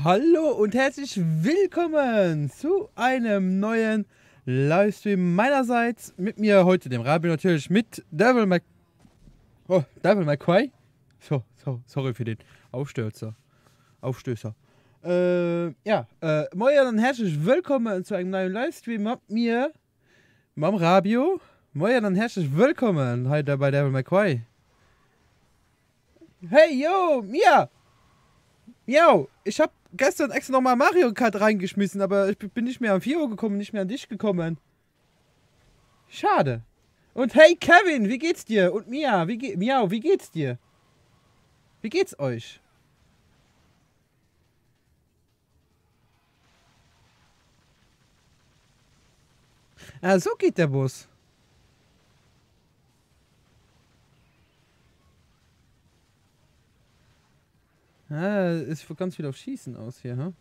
Hallo und herzlich willkommen zu einem neuen Livestream meinerseits. Mit mir heute, dem Rabi, natürlich mit Devil May Cry. Sorry für den Aufstößer. Moin und herzlich willkommen zu einem neuen Livestream mit mir, Mam Rabio. Moin und herzlich willkommen heute bei Devil May Cry. Hey, yo, Mia! Yo, ich hab gestern extra nochmal Mario Kart reingeschmissen, aber ich bin nicht mehr am 4 Uhr gekommen, nicht mehr an dich gekommen. Schade. Und hey Kevin, wie geht's dir? Und Mia, wie geht's dir? Wie geht's euch? Ah, so geht der Bus. Ah, ist ganz viel auf Schießen aus hier, hm?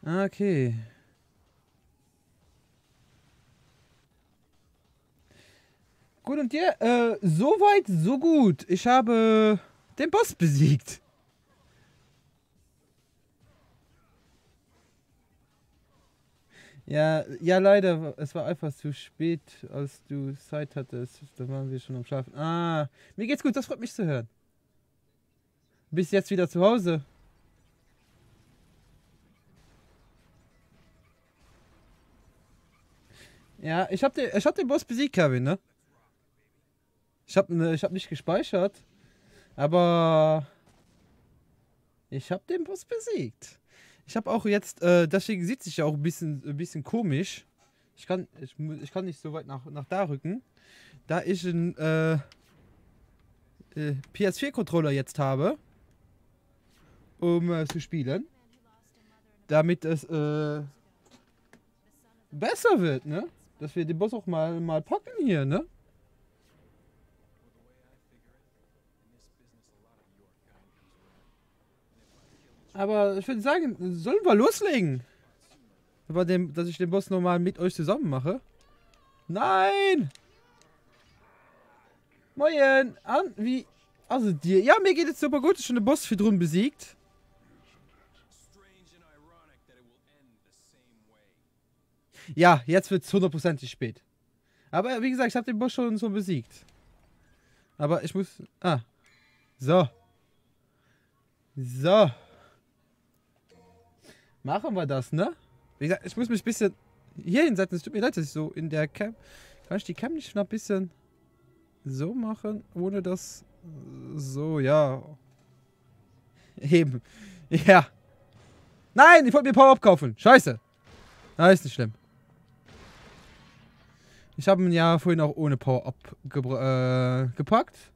Okay. Gut, und dir? So weit, so gut. Ich habe den Boss besiegt. Ja, leider. Es war einfach zu spät, als du Zeit hattest. Da waren wir schon am Schlafen. Ah, mir geht's gut. Das freut mich zu hören. Bist jetzt wieder zu Hause? Ja, ich hab den Boss besiegt, Kevin, ne? Ich hab nicht gespeichert, aber ich hab den Boss besiegt. Ich habe auch jetzt, deswegen sieht sich ja auch ein bisschen komisch. Ich kann nicht so weit nach da rücken, da ich einen PS4-Controller jetzt habe, um zu spielen, damit es besser wird, ne? Dass wir den Boss auch mal packen hier, ne? Aber ich würde sagen, sollen wir loslegen? Dass ich den Boss nochmal mit euch zusammen mache. Nein! Moin! Wie? Also dir. Ja, mir geht es super gut. Ich habe schon den Boss für drin besiegt. Ja, jetzt wird es hundertprozentig spät. Aber wie gesagt, ich habe den Boss schon so besiegt. Aber ich muss. Ah. So. So. Machen wir das, ne? Wie gesagt, ich muss mich ein bisschen hier hinsetzen. Es tut mir leid, dass ich so in der Cam. Kann ich die Cam nicht noch ein bisschen so machen, ohne das. So, ja. Eben. Ja. Nein, ich wollte mir Power-Up kaufen. Scheiße. Na, ist nicht schlimm. Ich habe ihn ja vorhin auch ohne Power-Up gepackt.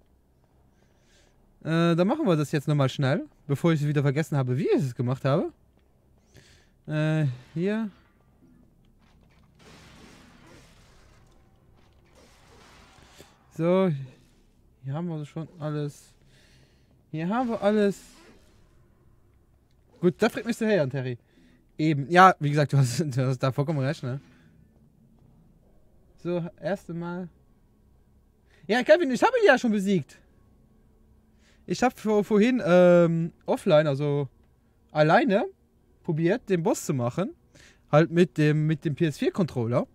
Dann machen wir das jetzt nochmal schnell, bevor ich wieder vergessen habe, wie ich es gemacht habe. Hier. So. Hier haben wir schon alles. Hier haben wir alles. Gut, da fragt mich her, Terry. Eben. Ja, wie gesagt, du hast da vollkommen recht, ne? So, erste Mal. Ja, Kevin, ich habe ihn ja schon besiegt. Ich habe vorhin offline, also alleine, probiert, den Boss zu machen. Halt mit dem PS4-Controller.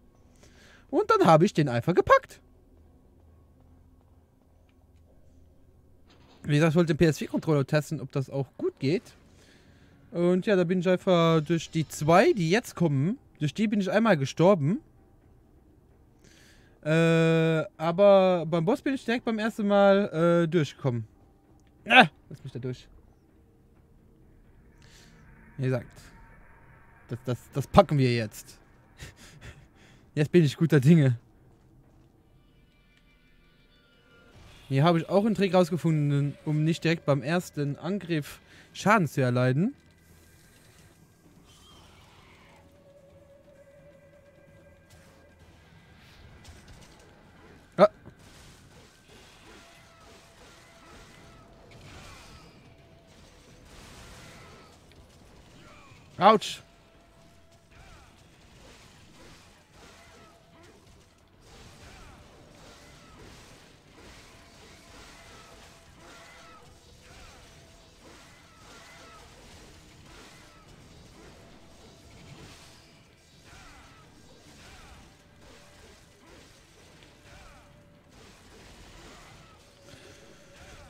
Und dann habe ich den einfach gepackt. Wie gesagt, ich wollte den PS4-Controller testen, ob das auch gut geht. Und ja, da bin ich einfach durch die 2, die jetzt kommen, durch die bin ich einmal gestorben. Aber beim Boss bin ich direkt beim ersten Mal durchgekommen. Ah, lass mich da durch. Wie gesagt, das packen wir jetzt. Jetzt bin ich guter Dinge. Hier habe ich auch einen Trick rausgefunden, um nicht direkt beim ersten Angriff Schaden zu erleiden. Ah. Autsch.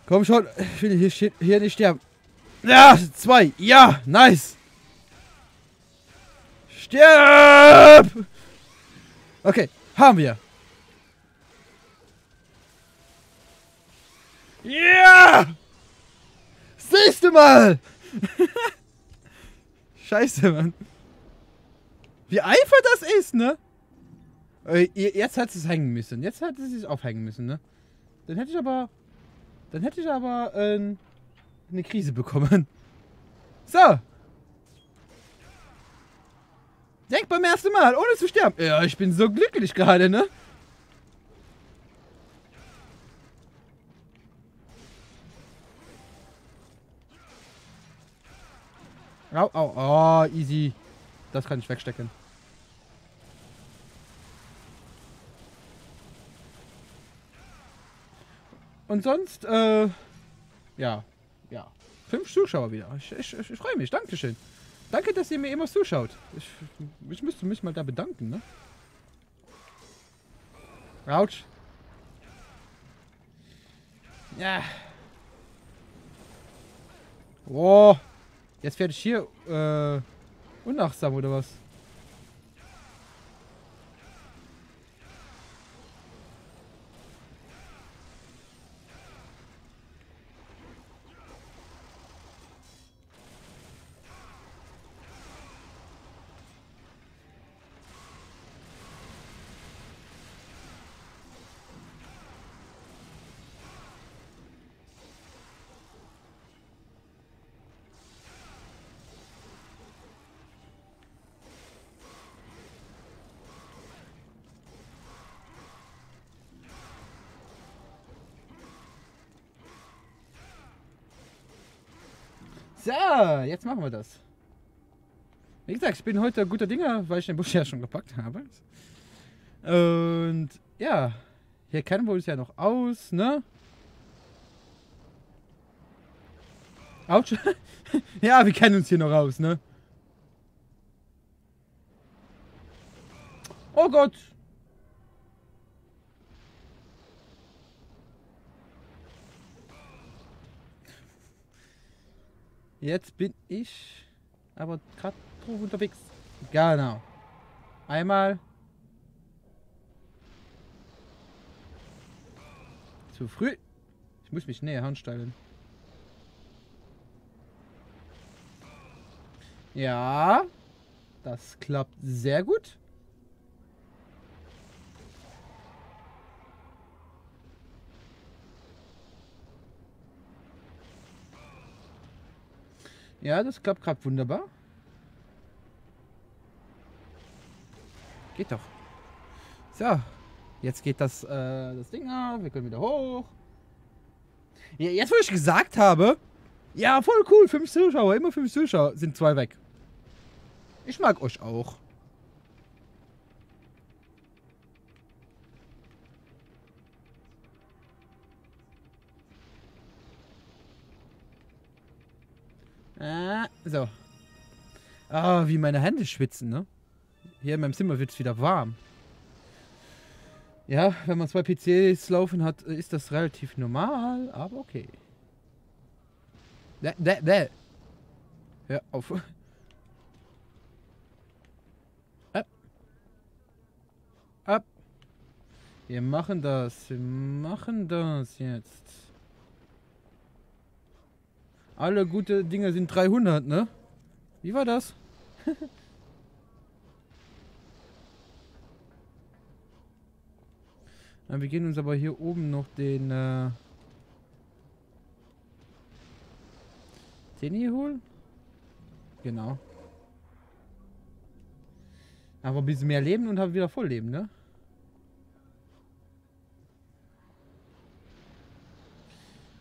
Komm schon. Ich will hier nicht sterben. Ja, 2. Ja, nice. Stirb! Okay, haben wir. Ja! Siehst du mal! Scheiße, Mann. Wie einfach das ist, ne? Jetzt hat es hängen müssen. Jetzt hat es sich aufhängen müssen, ne? Dann hätte ich aber... eine Krise bekommen. So. Denk beim ersten Mal, ohne zu sterben. Ja, ich bin so glücklich gerade, ne? Au, au, oh, easy. Das kann ich wegstecken. Und sonst, ja. 5 Zuschauer wieder. Ich freue mich. Dankeschön. Danke, dass ihr mir immer zuschaut. Ich müsste mich mal da bedanken, ne? Autsch. Ja. Oh. Jetzt werde ich hier, unnachtsam oder was? So, jetzt machen wir das. Wie gesagt, ich bin heute guter Dinger, weil ich den Busch ja schon gepackt habe. Und ja, hier kennen wir uns ja noch aus, ne? Autsch. Ja, wir kennen uns hier noch aus, ne? Oh Gott. Jetzt bin ich aber gerade drauf unterwegs. Genau. Einmal. Zu früh. Ich muss mich näher anstellen. Ja. Das klappt sehr gut. Ja, das klappt gerade wunderbar. Geht doch. So. Jetzt geht das Ding auf. Wir können wieder hoch. Ja, jetzt, wo ich gesagt habe. Ja, voll cool. 5 Zuschauer. Immer 5 Zuschauer. Sind 2 weg. Ich mag euch auch. So. Ah, wie meine Hände schwitzen, ne? Hier in meinem Zimmer wird es wieder warm. Ja, wenn man 2 PCs laufen hat, ist das relativ normal, aber okay. Hör auf. Ab. Ab. Wir machen das. Wir machen das jetzt. Alle gute Dinge sind 300, ne? Wie war das? Ja, wir gehen uns aber hier oben noch den hier holen. Genau. Aber ein bisschen mehr Leben und haben wieder voll Leben, ne?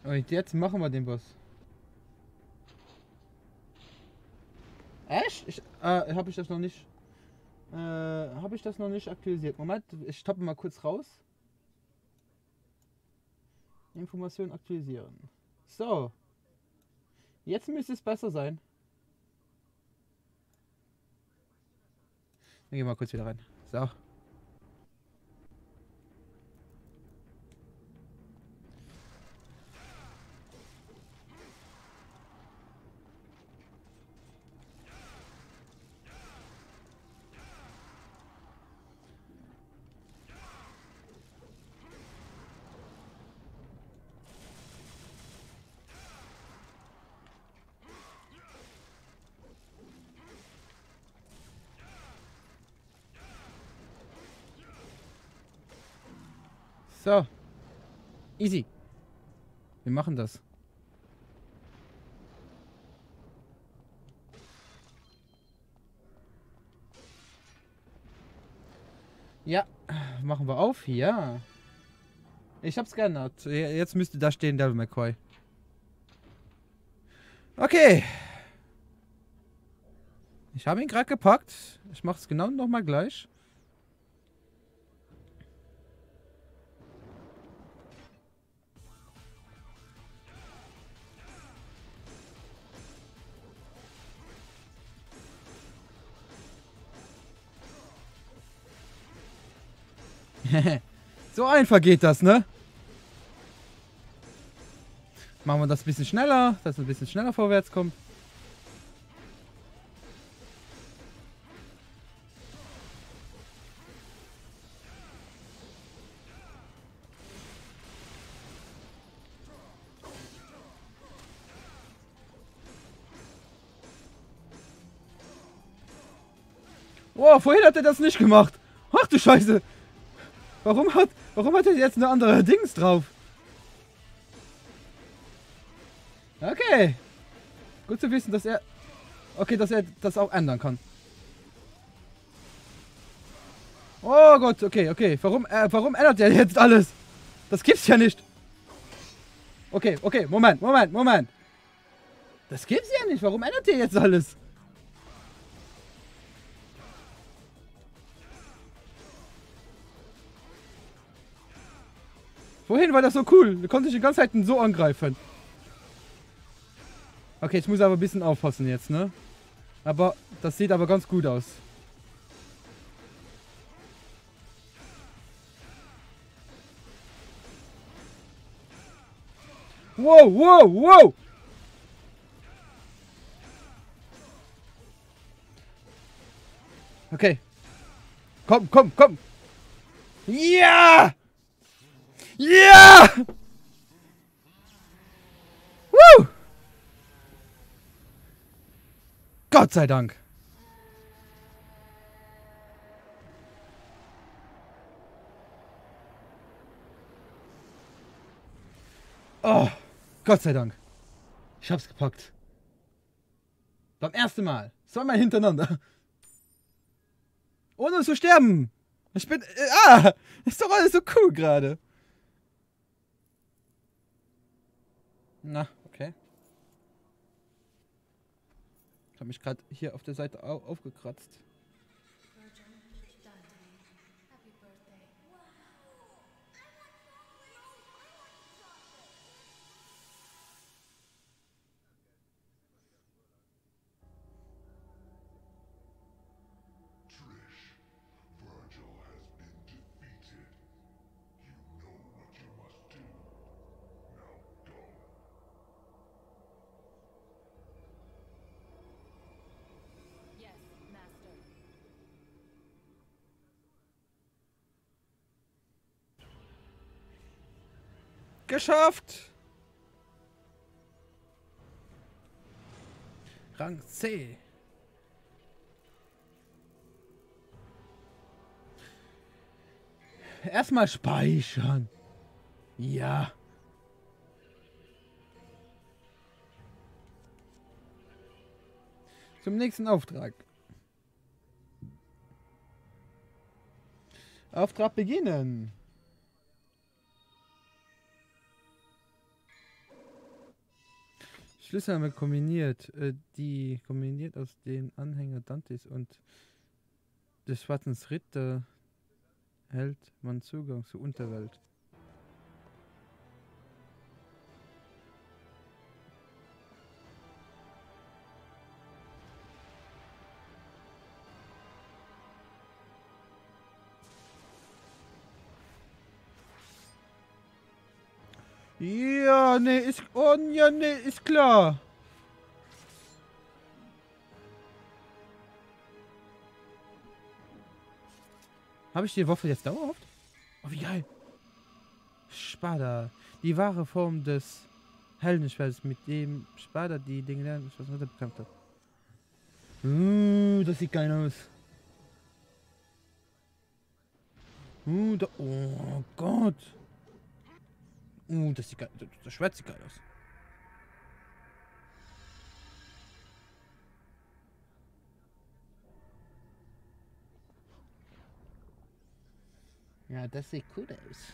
Und jetzt machen wir den Boss. Echt? Habe ich das noch nicht? Habe ich das noch nicht aktualisiert? Moment, ich stoppe mal kurz raus. Informationen aktualisieren. So. Jetzt müsste es besser sein. Dann gehen wir mal kurz wieder rein. So. So. Easy. Wir machen das. Ja. Machen wir auf. Ja. Ich hab's geändert. Jetzt müsste da stehen Devil May Cry. Okay. Ich habe ihn gerade gepackt. Ich mache es genau nochmal gleich. So einfach geht das, ne? Machen wir das ein bisschen schneller, dass es ein bisschen schneller vorwärts kommt. Wow, vorhin hat er das nicht gemacht. Ach du Scheiße. Warum hat er jetzt eine andere Dings drauf? Okay. Gut zu wissen, dass er... Okay, dass er das auch ändern kann. Oh Gott, okay. Warum ändert er jetzt alles? Das gibt's ja nicht. Okay, Moment. Das gibt's ja nicht. Warum ändert er jetzt alles? Wohin war das so cool? Da konnte ich die ganze Zeit so angreifen. Okay, ich muss aber ein bisschen aufpassen jetzt, ne? Aber das sieht aber ganz gut aus. Wow! Okay. Komm! Ja! Ja! Woo! Gott sei Dank. Oh, Gott sei Dank. Ich hab's gepackt. Beim ersten Mal. Zweimal hintereinander. Ohne zu sterben. Ich bin... ist doch alles so cool gerade. Na, okay. Ich habe mich gerade hier auf der Seite aufgekratzt. Geschafft! Rang C. Erstmal speichern. Ja. Zum nächsten Auftrag. Auftrag beginnen. Schlüssel haben wir kombiniert. Die kombiniert aus den Anhänger Dantes und des Schwarzen Ritter hält man Zugang zur Unterwelt. Ja, nee, ist klar. Habe ich die Waffe jetzt dauerhaft? Oh, wie geil. Spada. Die wahre Form des Heldenschwertes, mit dem Spada die Dinge bekämpft hat. Das sieht geil aus. Oh Gott. Das sieht geil. Das Schwert sieht geil aus. Ja, das sieht cool aus.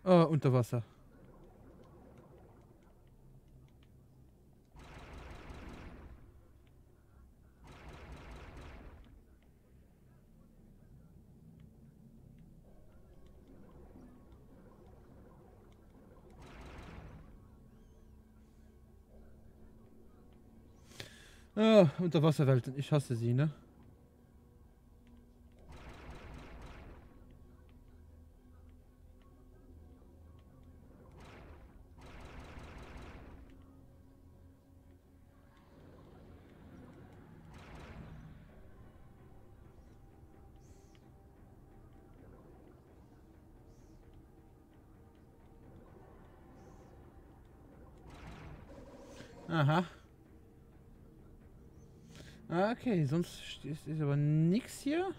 Oh, unter Wasser. Oh, Unterwasserwelten. Ich hasse sie, ne? Aha. Okay, sonst ist aber nichts hier.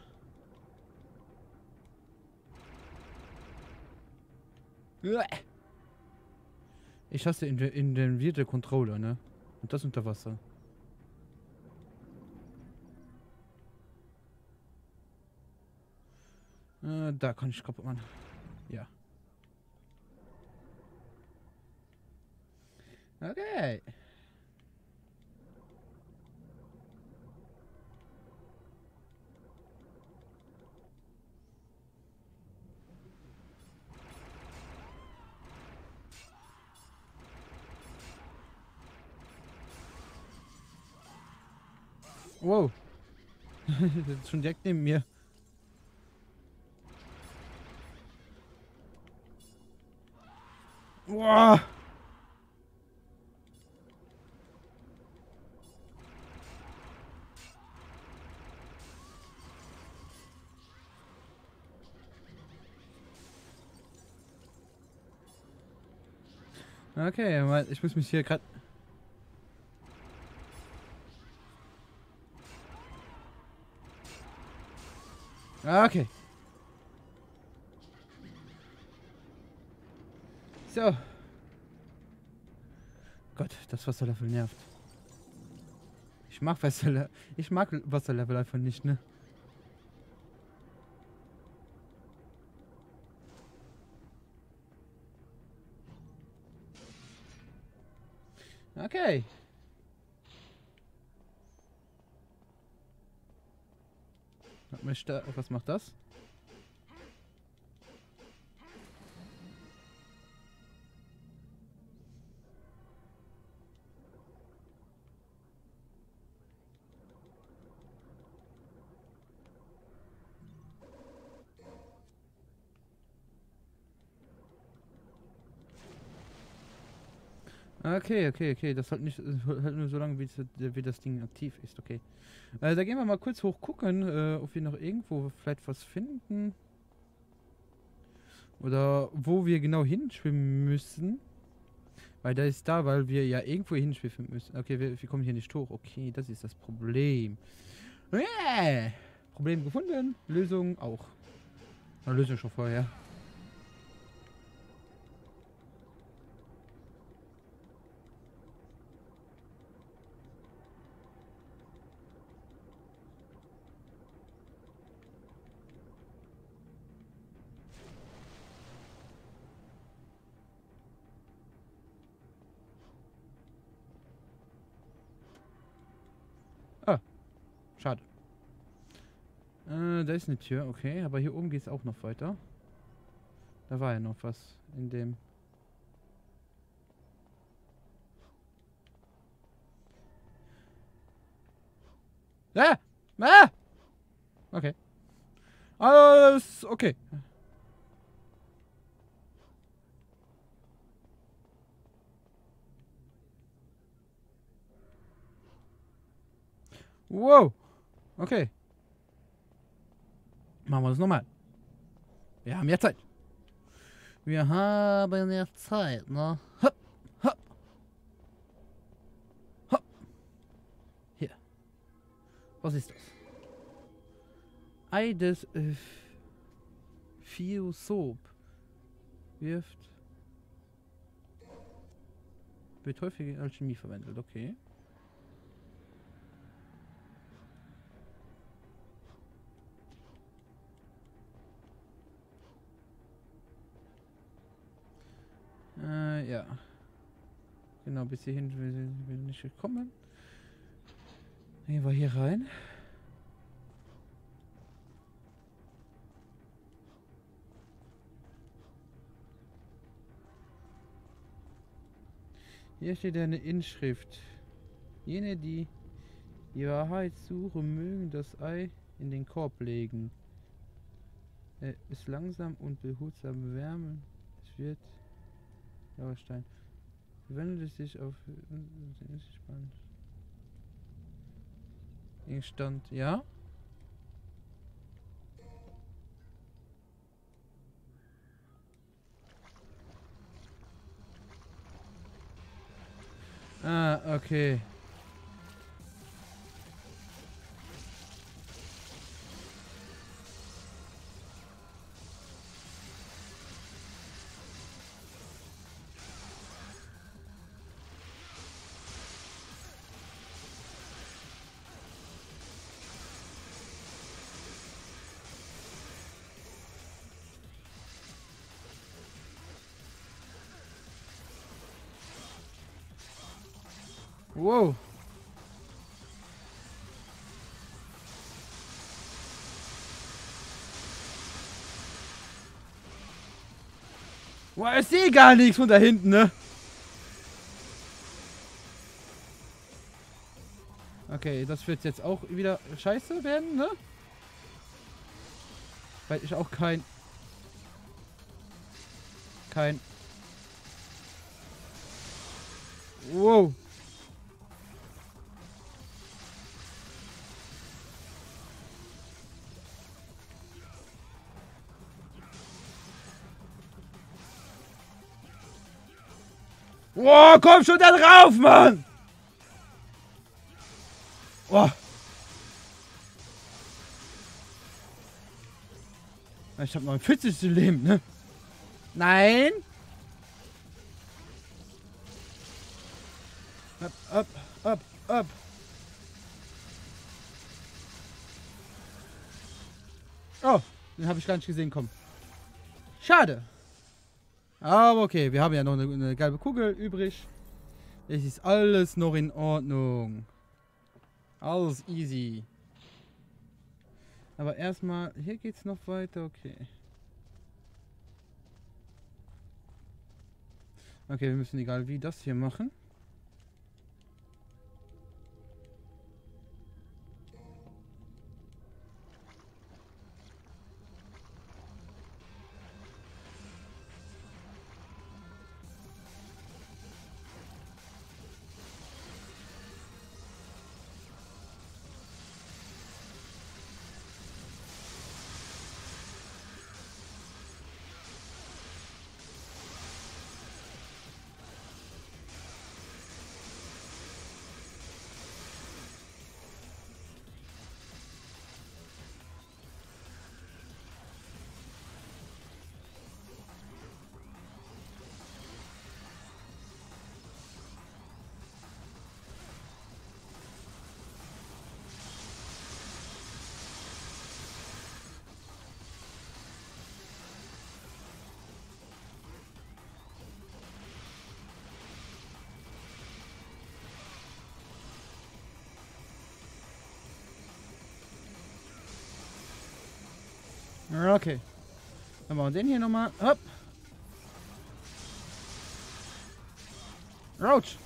Ich hasse in den Virtual Controller, ne? Und das unter Wasser. Da kann ich kaputt machen. Ja. Okay. Wow. Das ist schon direkt neben mir. Wow. Okay, ich muss mich hier gerade... Okay. So. Gott, das Wasserlevel nervt. Ich mag Wasserlevel einfach nicht, ne? Okay. Was macht das? Okay. Das halt nicht halt nur so lange, wie das Ding aktiv ist. Okay. Da gehen wir mal kurz hoch gucken, ob wir noch irgendwo vielleicht was finden. Oder wo wir genau hinschwimmen müssen. Weil da ist da, weil wir ja irgendwo hinschwimmen müssen. Okay, wir kommen hier nicht hoch. Okay, das ist das Problem. Problem gefunden. Lösung auch. Lösung schon vorher. Ah, schade. Da ist eine Tür, okay. Aber hier oben geht es auch noch weiter. Da war ja noch was in dem... Ah! Ah! Okay. Alles okay. Wow. Okay. Machen wir das nochmal. Wir haben ja Zeit. Wir haben ja Zeit, ne? Hopp, hopp. Hopp. Hier. Was ist das? Ei des Fio Soap. Wirft. Wird häufig in Alchemie verwendet, okay. Ja. Genau, bis hierhin sind wir nicht gekommen. Gehen wir hier rein. Hier steht eine Inschrift. Jene, die die Wahrheit suchen, mögen das Ei in den Korb legen. Es langsam und behutsam wärmen. Es wird Sauerstein. Wendet es sich auf spannend. Gegenstand, ja? Ah, okay. Wow. Boah, ich sehe gar nichts von da hinten, ne? Okay, das wird jetzt auch wieder scheiße werden, ne? Weil ich auch kein... Wow. Wow, komm schon da drauf, Mann! Wow. Ich hab noch ein 40. Leben, ne? Nein! Up. Oh, den habe ich gar nicht gesehen, komm. Schade. Aber okay, wir haben ja noch eine gelbe Kugel übrig. Es ist alles noch in Ordnung. Alles easy. Aber erstmal, hier geht's noch weiter, okay. Okay, wir müssen egal wie das hier machen. Okay. Dann machen wir den hier nochmal. Hopp. Roach.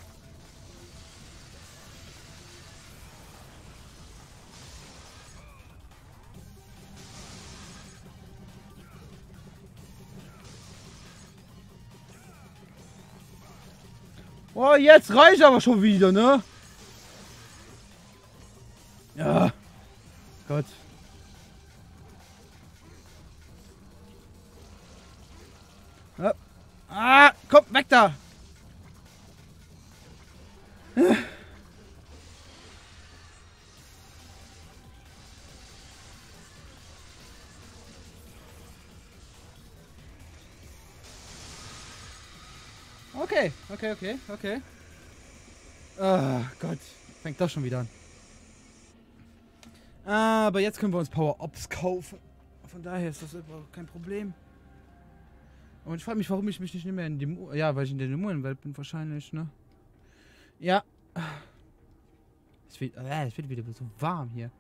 Oh, jetzt reicht aber schon wieder, ne? Ja. Gott. Ja. Ah, komm, weg da! Okay, okay, okay, okay. Oh Gott, fängt das schon wieder an. Aber jetzt können wir uns Power-Ups kaufen. Von daher ist das überhaupt kein Problem. Und ich frage mich, warum ich mich nicht mehr in die... Ja, weil ich in der Dämonenwelt bin wahrscheinlich, ne? Ja. Es wird wieder so warm hier.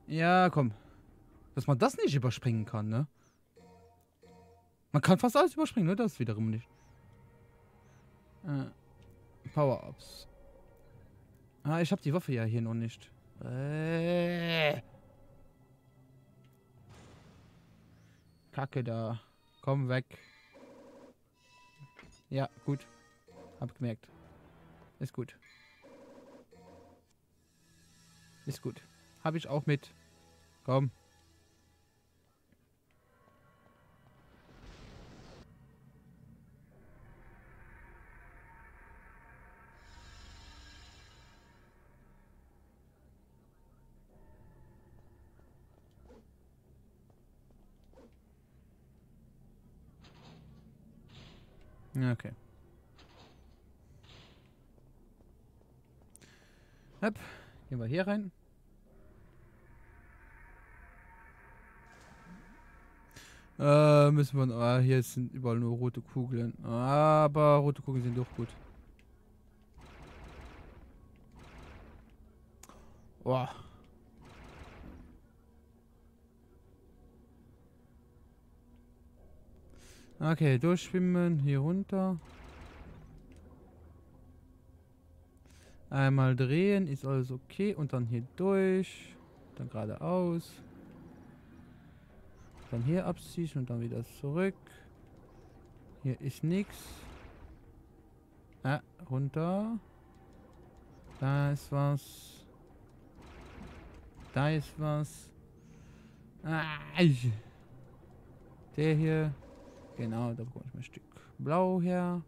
Ja, komm. Dass man das nicht überspringen kann, ne? Man kann fast alles überspringen, ne? Das wiederum nicht. Power-Ups. Ah, ich habe die Waffe ja hier noch nicht. Kacke da. Komm weg. Ja, gut. Hab gemerkt. Ist gut. Ist gut. Hab ich auch mit. Komm. Okay. Hopp. Gehen wir hier rein. Müssen wir... Ah, hier sind überall nur rote Kugeln. Aber rote Kugeln sind doch gut. Oh. Okay, durchschwimmen. Hier runter. Einmal drehen. Ist alles okay. Und dann hier durch. Dann geradeaus. Dann hier abziehen und dann wieder zurück. Hier ist nichts. Runter. Da ist was. Da ist was. Der hier. Genau, da bekomme ich mal ein Stück Blau her.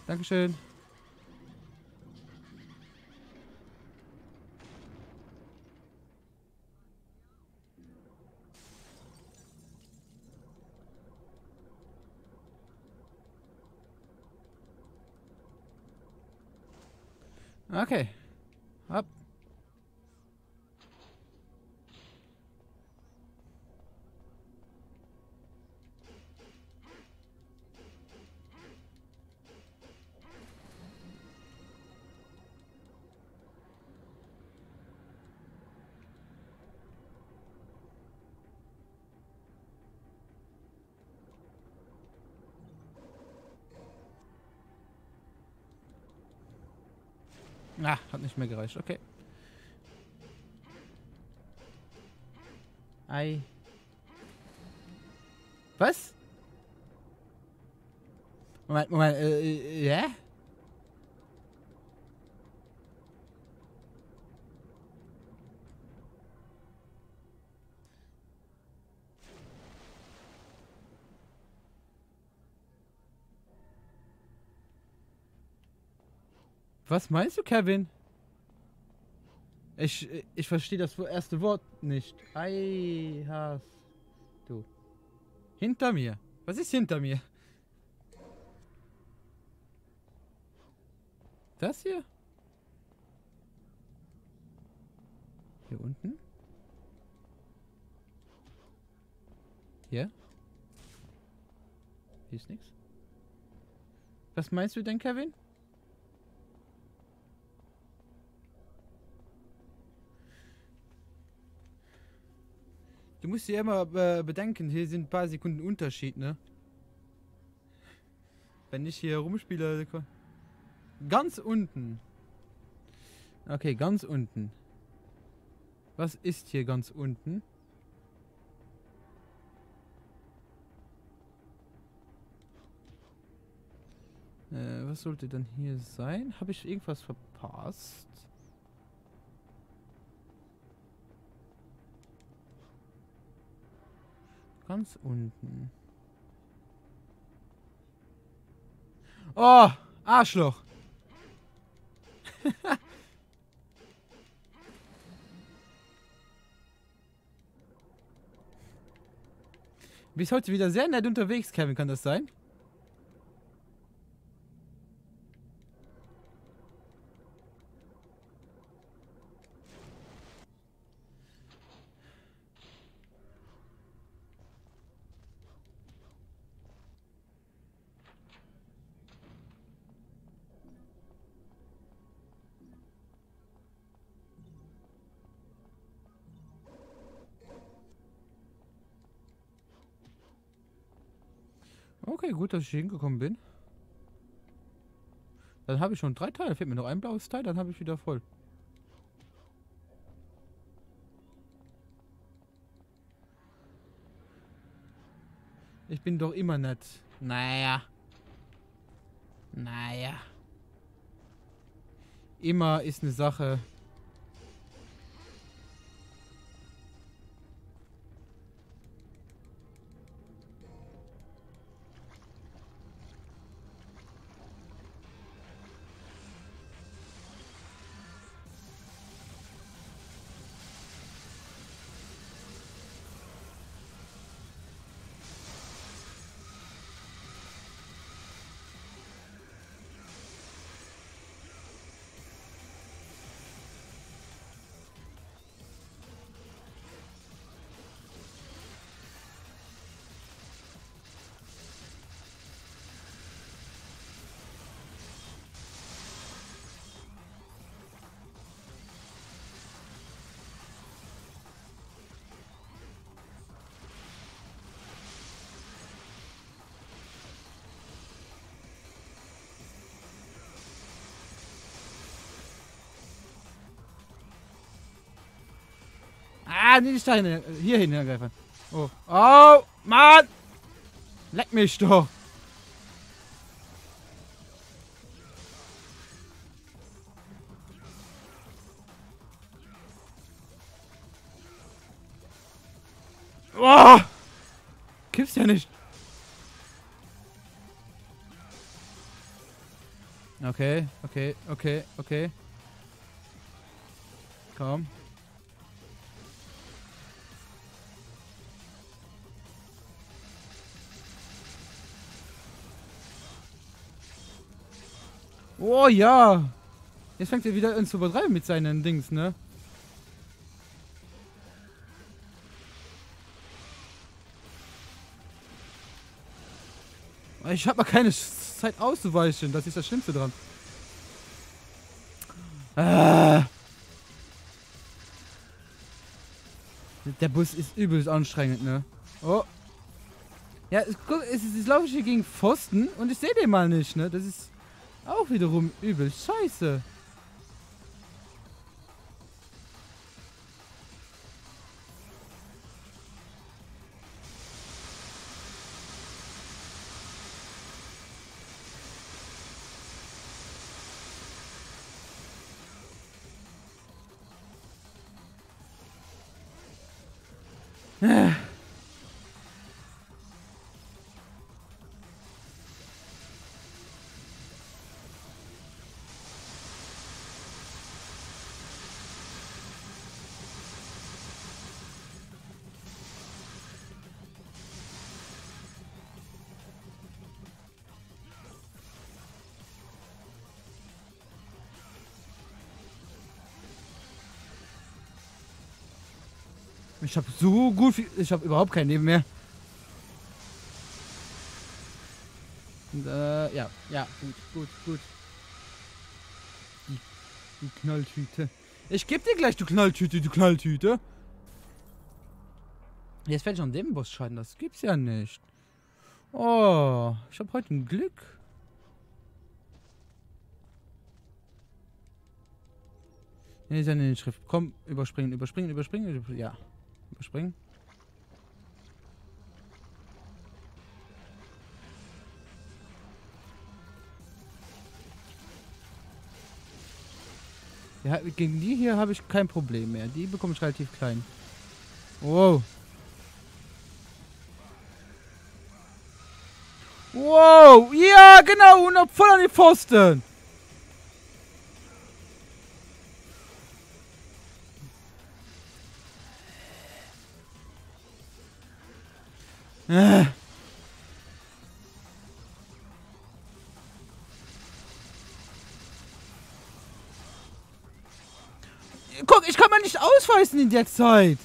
Dankeschön. Okay. Ab. Hat nicht mehr gereicht. Okay. Ei. Was? Moment, ja? Was meinst du, Kevin? Ich verstehe das erste Wort nicht. Ei, hast du. Hinter mir. Was ist hinter mir? Das hier? Hier unten? Hier? Hier ist nichts. Was meinst du denn, Kevin? Du musst dir immer bedenken, hier sind ein paar Sekunden Unterschied, ne? Wenn ich hier rumspiele... Ganz unten. Okay, ganz unten. Was ist hier ganz unten? Was was sollte denn hier sein? Habe ich irgendwas verpasst? Ganz unten. Oh, Arschloch. Bist heute wieder sehr nett unterwegs, Kevin, kann das sein? Okay, gut, dass ich hier hingekommen bin. Dann habe ich schon 3 Teile. Fehlt mir noch ein blaues Teil, dann habe ich wieder voll. Ich bin doch immer nett. Naja. Naja. Immer ist eine Sache. Ah, nee, nicht dahin. Hier hin angreifen. Oh. Oh, Mann! Leck mich doch! Oh! Gibt's ja nicht. Okay, okay, okay, okay. Komm. Oh ja! Jetzt fängt er wieder an zu übertreiben mit seinen Dings, ne? Ich habe mal keine Zeit auszuweichen. Das ist das Schlimmste dran. Der Bus ist übelst anstrengend, ne? Oh. Ja, guck, es laufe ich hier gegen Pfosten und ich sehe den mal nicht, ne? Das ist auch wiederum übel. Scheiße. Ich habe so gut viel. Ich habe überhaupt kein Leben mehr. Und, ja, ja, gut, gut, gut. Du Knalltüte. Ich geb dir gleich, du Knalltüte, du Knalltüte. Jetzt fällt schon dem Boss Schaden. Das gibt's ja nicht. Oh, ich habe heute ein Glück. Nee, ist ja eine Schrift. Komm, überspringen, überspringen, überspringen. Ja, überspringen. Ja, gegen die hier habe ich kein Problem mehr. Die bekomme ich relativ klein. Wow. Wow. Ja, genau. Und voll an die Pfosten. Guck, ich kann mal nicht ausweichen in der Zeit.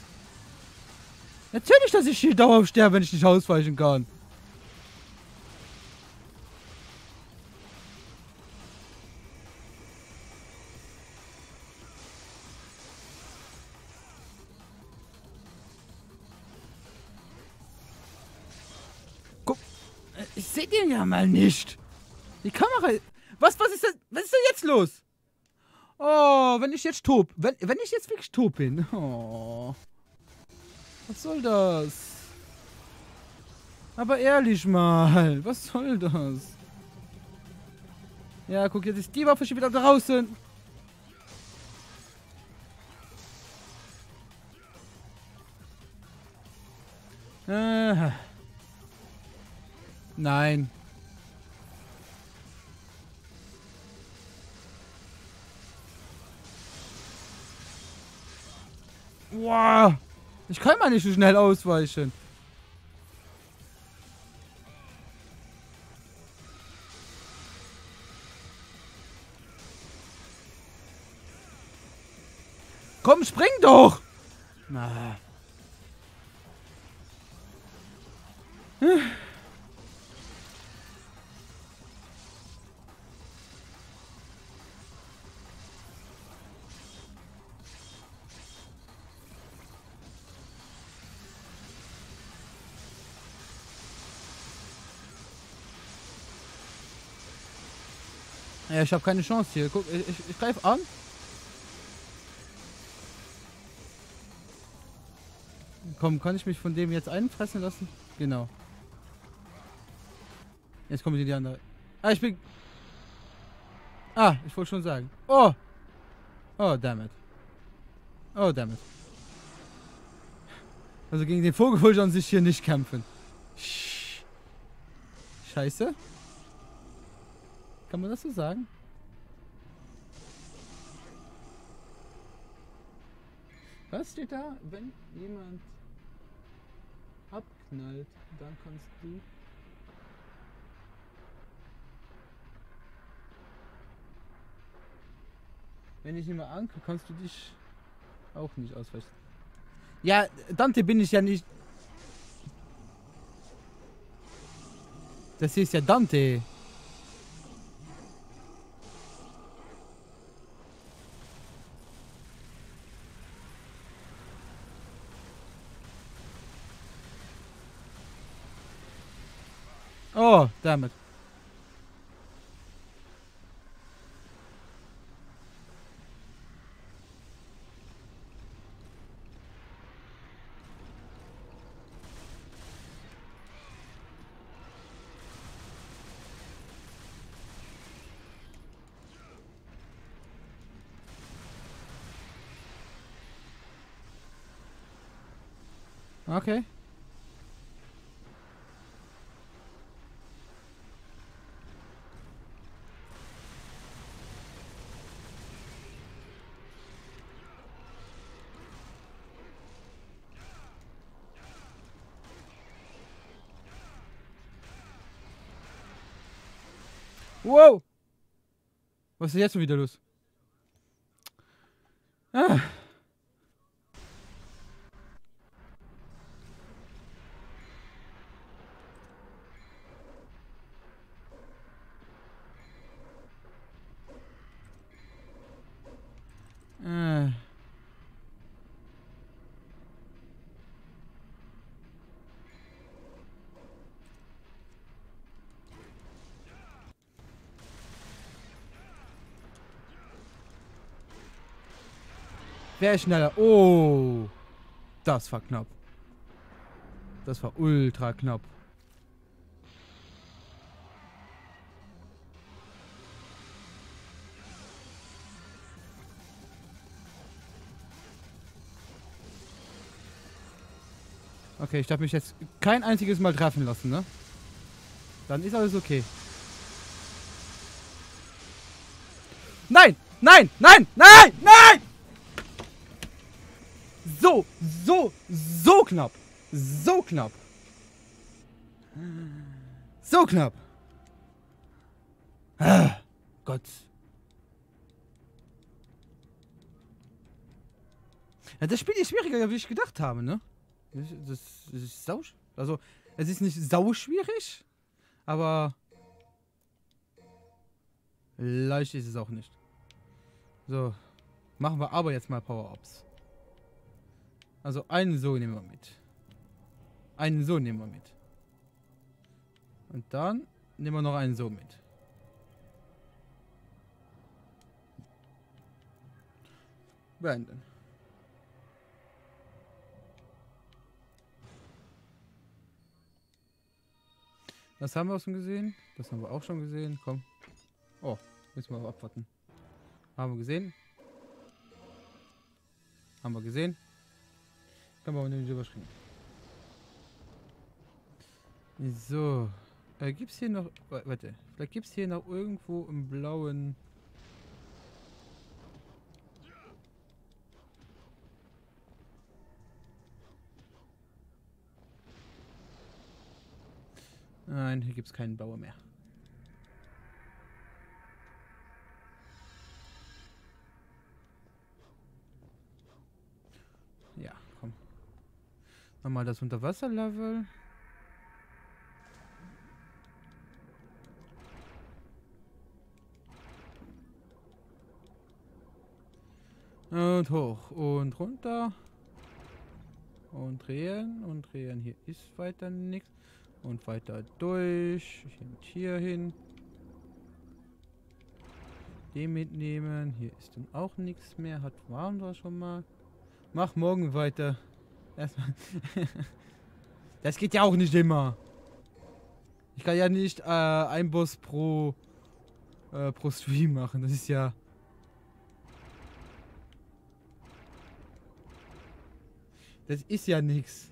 Natürlich, dass ich hier dauerhaft sterbe, wenn ich nicht ausweichen kann. Guck, ich sehe den ja mal nicht. Die Kamera... Was ist denn... Was ist denn jetzt los? Oh, wenn ich jetzt tot... Wenn ich jetzt wirklich tot bin. Oh. Was soll das? Aber ehrlich mal. Was soll das? Ja, guck, jetzt ist die Waffe schon wieder draußen. Nein. Wow. Ich kann mal nicht so schnell ausweichen. Komm, spring doch! Na. Ja, ich habe keine Chance hier. Guck, ich greife an. Komm, kann ich mich von dem jetzt einfressen lassen? Genau. Jetzt kommen die andere. Ah, ich bin... Ah, ich wollte schon sagen. Oh! Oh, damn it. Oh, damn it. Also gegen den Vogel wollte ich an sich hier nicht kämpfen. Scheiße. Kann man das so sagen? Was steht da? Wenn jemand abknallt, dann kannst du... Wenn ich nicht mehr angucke, kannst du dich auch nicht ausweichen. Ja, Dante bin ich ja nicht. Das ist ja Dante. Oh, damit. Okay. Wow. Was ist jetzt schon wieder los? Ah. Wer ist schneller? Oh. Das war knapp. Das war ultra knapp. Okay, ich darf mich jetzt kein einziges Mal treffen lassen, ne? Dann ist alles okay. Nein! Nein! Nein! Nein! Nein! So knapp. So knapp. So knapp. Ah, Gott. Ja, das Spiel ist schwieriger, wie ich gedacht habe, ne? Das ist sau... Also, es ist nicht sau schwierig, aber leicht ist es auch nicht. So, machen wir aber jetzt mal Power-Ups. Also, einen so nehmen wir mit. Einen so nehmen wir mit. Und dann nehmen wir noch einen so mit. Beenden. Das haben wir schon gesehen. Das haben wir auch schon gesehen. Komm. Oh, müssen wir abwarten. Haben wir gesehen. Haben wir gesehen. Kann man aber nicht überspringen. So. Gibt's hier noch... Warte. Vielleicht gibt's hier noch irgendwo im blauen... Nein, hier gibt's keinen Bauer mehr. Ja, komm. Nochmal das Unterwasserlevel. Und hoch und runter. Und drehen. Und drehen. Hier ist weiter nichts. Und weiter durch. Und hier hin. Den mitnehmen. Hier ist dann auch nichts mehr. Waren wir schon mal. Mach morgen weiter. Erstmal. Das geht ja auch nicht immer. Ich kann ja nicht ein Boss pro Stream machen. Das ist ja... Das ist ja nichts.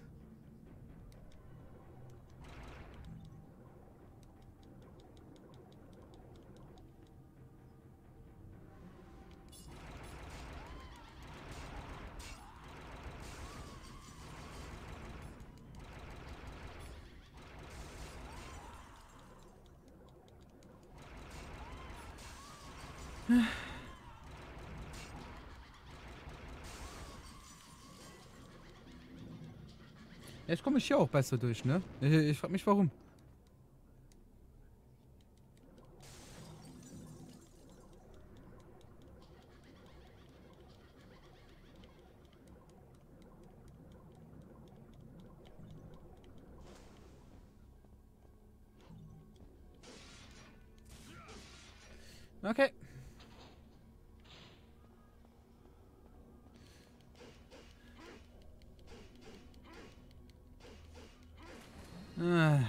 Jetzt komme ich hier auch besser durch, ne? Ich frage mich warum. Okay. Ah.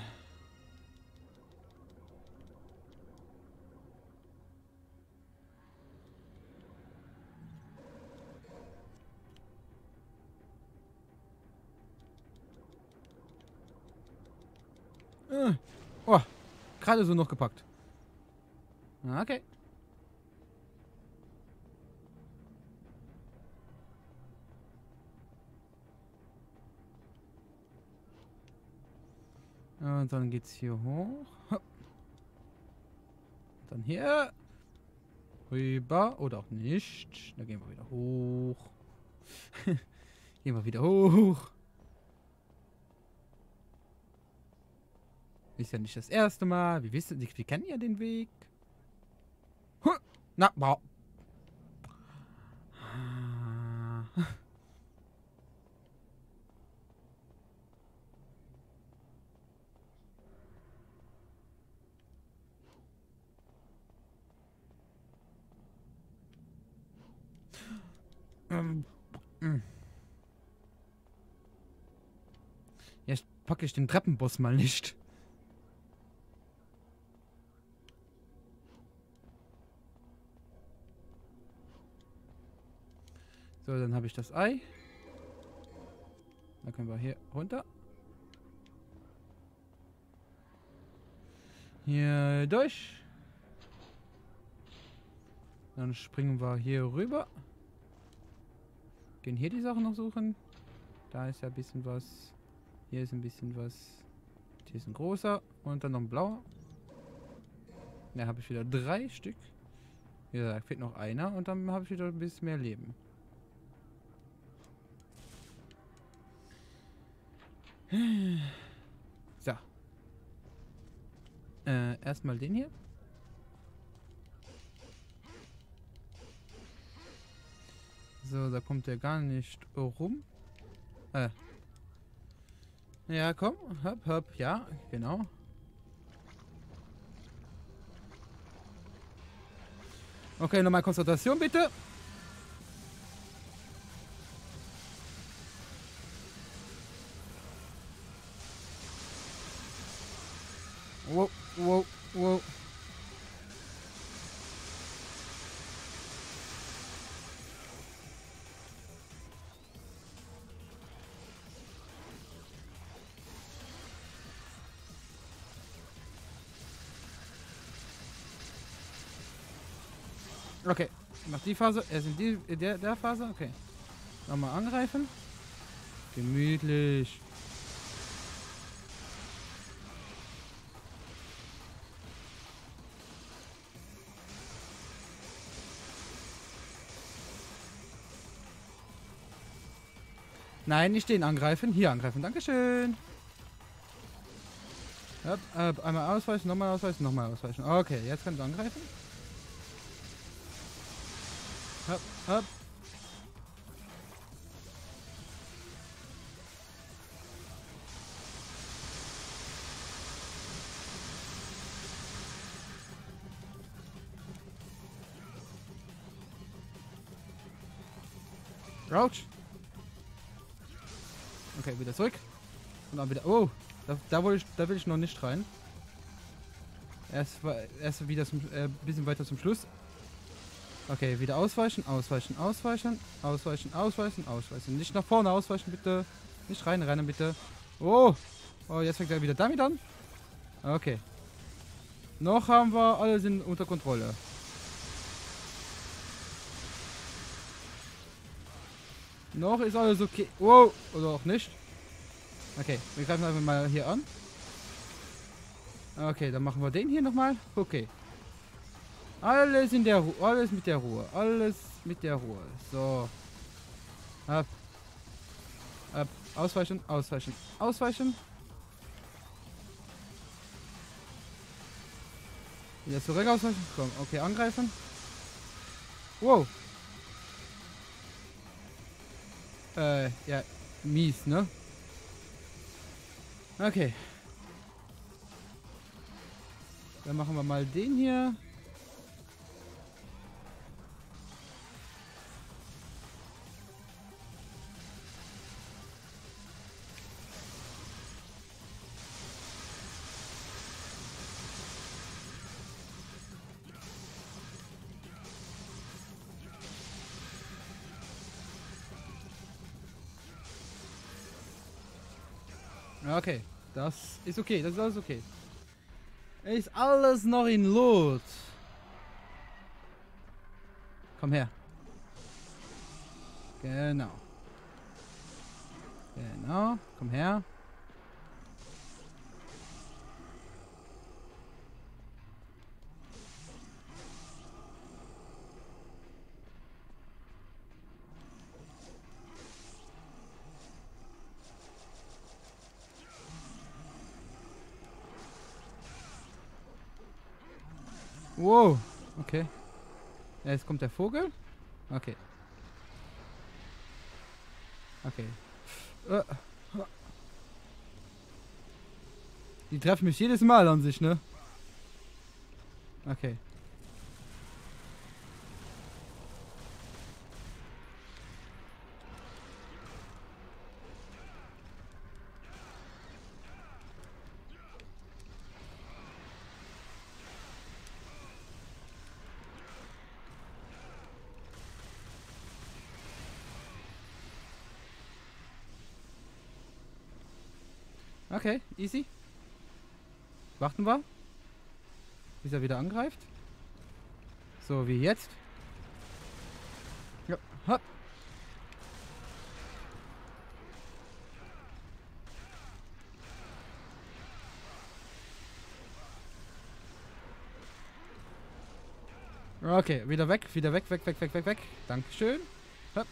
Oh, gerade so noch gepackt. Okay. Und dann geht's hier hoch. Dann hier rüber oder auch nicht. Dann gehen wir wieder hoch. Gehen wir wieder hoch. Ist ja nicht das erste Mal. Wir kennen ja den Weg. Na, wow. Jetzt packe ich den Treppenboss mal nicht. So, dann habe ich das Ei. Dann können wir hier runter. Hier durch. Dann springen wir hier rüber. Gehen hier die Sachen noch suchen. Da ist ja ein bisschen was. Hier ist ein bisschen was. Hier ist ein großer. Und dann noch ein blauer. Da habe ich wieder 3 Stück. Wie gesagt, fehlt noch einer. Und dann habe ich wieder ein bisschen mehr Leben. So. Erstmal den hier. So, da kommt der gar nicht rum. Ja, komm. Hopp, hopp. Ja, genau. Okay, nochmal Konzentration bitte. Wow, wow, wow. Okay, nach die Phase. Er ist in der Phase. Okay. Nochmal angreifen. Gemütlich. Nein, nicht den angreifen. Hier angreifen. Dankeschön. Einmal ausweichen, nochmal ausweichen, nochmal ausweichen. Okay, jetzt kannst du angreifen. Hopp, hopp. Crouch. Okay, wieder zurück. Und dann wieder. Oh, da will ich noch nicht rein. Erst wieder ein bisschen weiter zum Schluss. Okay, wieder ausweichen, ausweichen, ausweichen, ausweichen, ausweichen, ausweichen. Nicht nach vorne ausweichen, bitte. Nicht rennen, bitte. Oh, oh, jetzt fängt er wieder damit an. Okay. Noch haben wir alles unter Kontrolle. Noch ist alles okay. Wow, oder auch nicht. Okay, wir greifen einfach mal hier an. Okay, dann machen wir den hier nochmal. Okay. Alles in der Ruhe. Alles mit der Ruhe. Alles mit der Ruhe. So. Ab. Ab. Ausweichen. Ausweichen. Ausweichen. Wieder zurück ausweichen. Komm. Okay, angreifen. Wow. Ja. Mies, ne? Okay. Dann machen wir mal den hier. Okay, das ist okay, das ist alles okay. Ist alles noch in Lot. Komm her. Genau. Genau, komm her. Wow, okay. Jetzt kommt der Vogel. Okay. Okay. Die treffen mich jedes Mal an sich, ne? Okay. Okay, easy. Warten wir. bis er wieder angreift. So, wie jetzt. Ja, hopp. Okay, wieder weg, weg. Dankeschön. Hopp.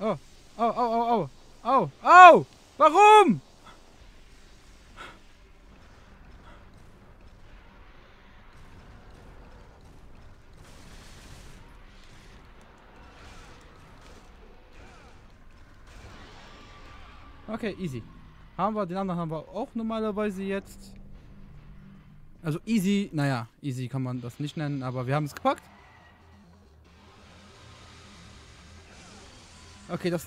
Oh, oh! Warum? Okay, easy. Den anderen haben wir auch normalerweise jetzt. Also easy, naja, easy kann man das nicht nennen, aber wir haben es gepackt. Okay, das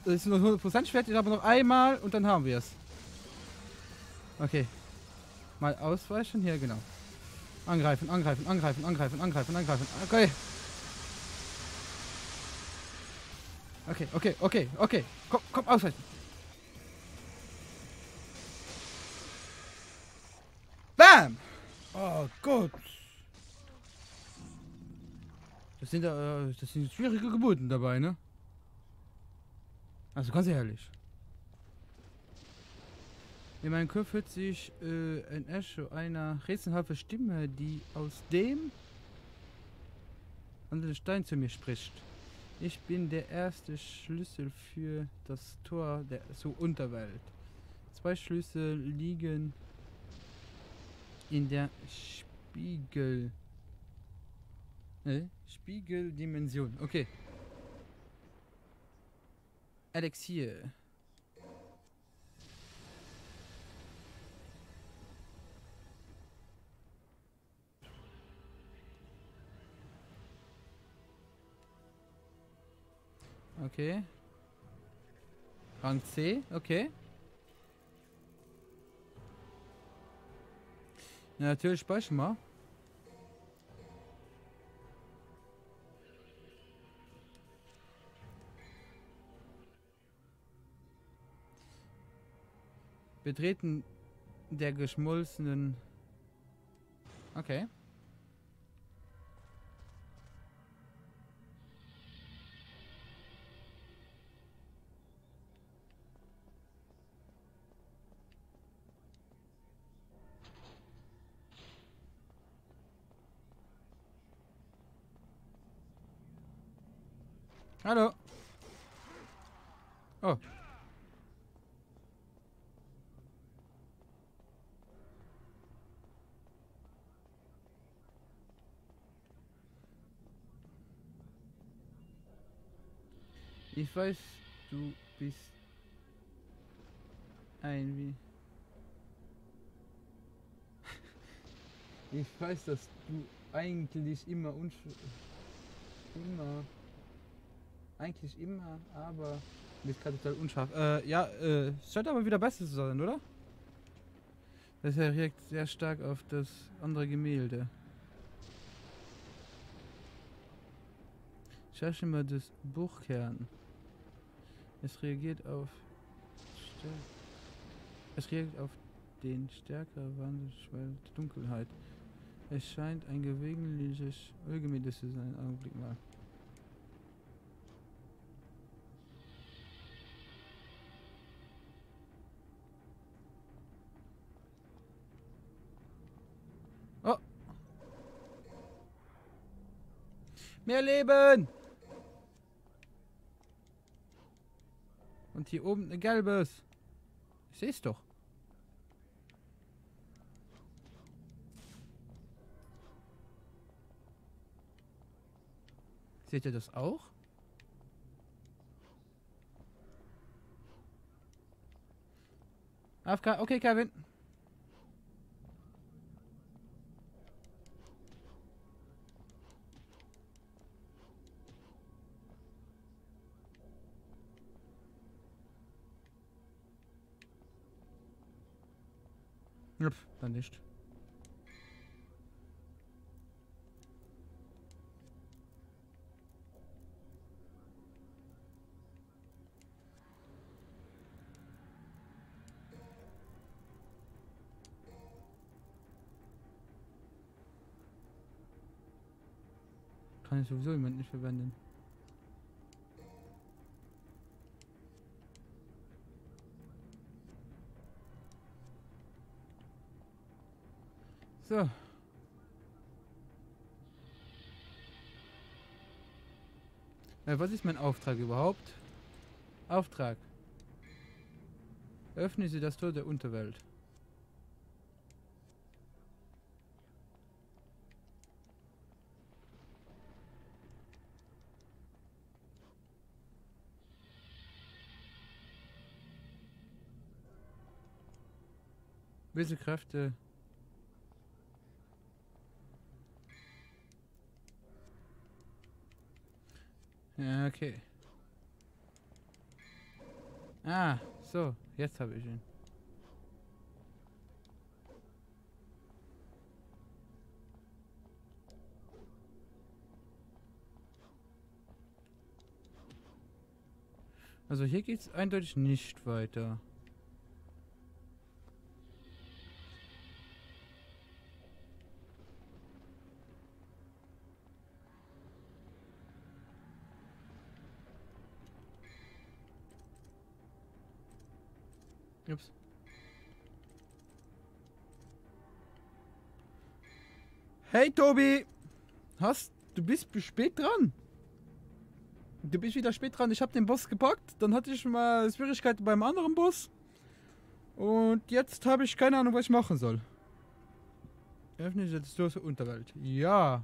ist nur 100% schwer, ich habe noch einmal und dann haben wir es. Okay. Mal ausweichen, hier, genau. Angreifen. Okay. Okay. Komm, ausweichen. Bam! Oh Gott. Das sind schwierige Geburten dabei, ne? Also ganz ehrlich. In meinem Kopf hört sich ein Echo einer rätselhaften Stimme, die aus dem anderen Stein zu mir spricht. Ich bin der erste Schlüssel für das Tor zur Unterwelt. 2 Schlüssel liegen in der Spiegeldimension. Okay. Elixier. Okay. Rang C, okay. Ja, natürlich speichern wir. Betreten der geschmolzenen. Okay. Hallo. Oh. Ich weiß, du bist ein wie. Ich weiß, dass du eigentlich eigentlich immer, aber du bist gerade total unscharf. Ja, scheint aber wieder besser zu sein, oder? Das reagiert sehr stark auf das andere Gemälde. Schau schon mal das Buchkern. Es reagiert auf den stärkeren Wandel der Dunkelheit. Es scheint ein gewöhnliches Ölgemälde zu sein. Augenblick mal. Oh! Mehr Leben! Und hier oben ein gelbes. Ich seh's doch. Seht ihr das auch? AFK, okay, Kevin. Dann nicht. kann ich sowieso jemand nicht verwenden. So. Was ist mein Auftrag überhaupt? Auftrag. Öffne Sie das Tor der Unterwelt. Welche Kräfte? Ja, okay. Ah, so, jetzt habe ich ihn. Also hier geht es eindeutig nicht weiter. Ups. Hey Tobi! Du bist spät dran. Du bist wieder spät dran. Ich habe den Boss gepackt. Dann hatte ich mal Schwierigkeiten beim anderen Boss. Und jetzt habe ich keine Ahnung, was ich machen soll. Öffne ich jetzt durch die Unterwelt. Ja.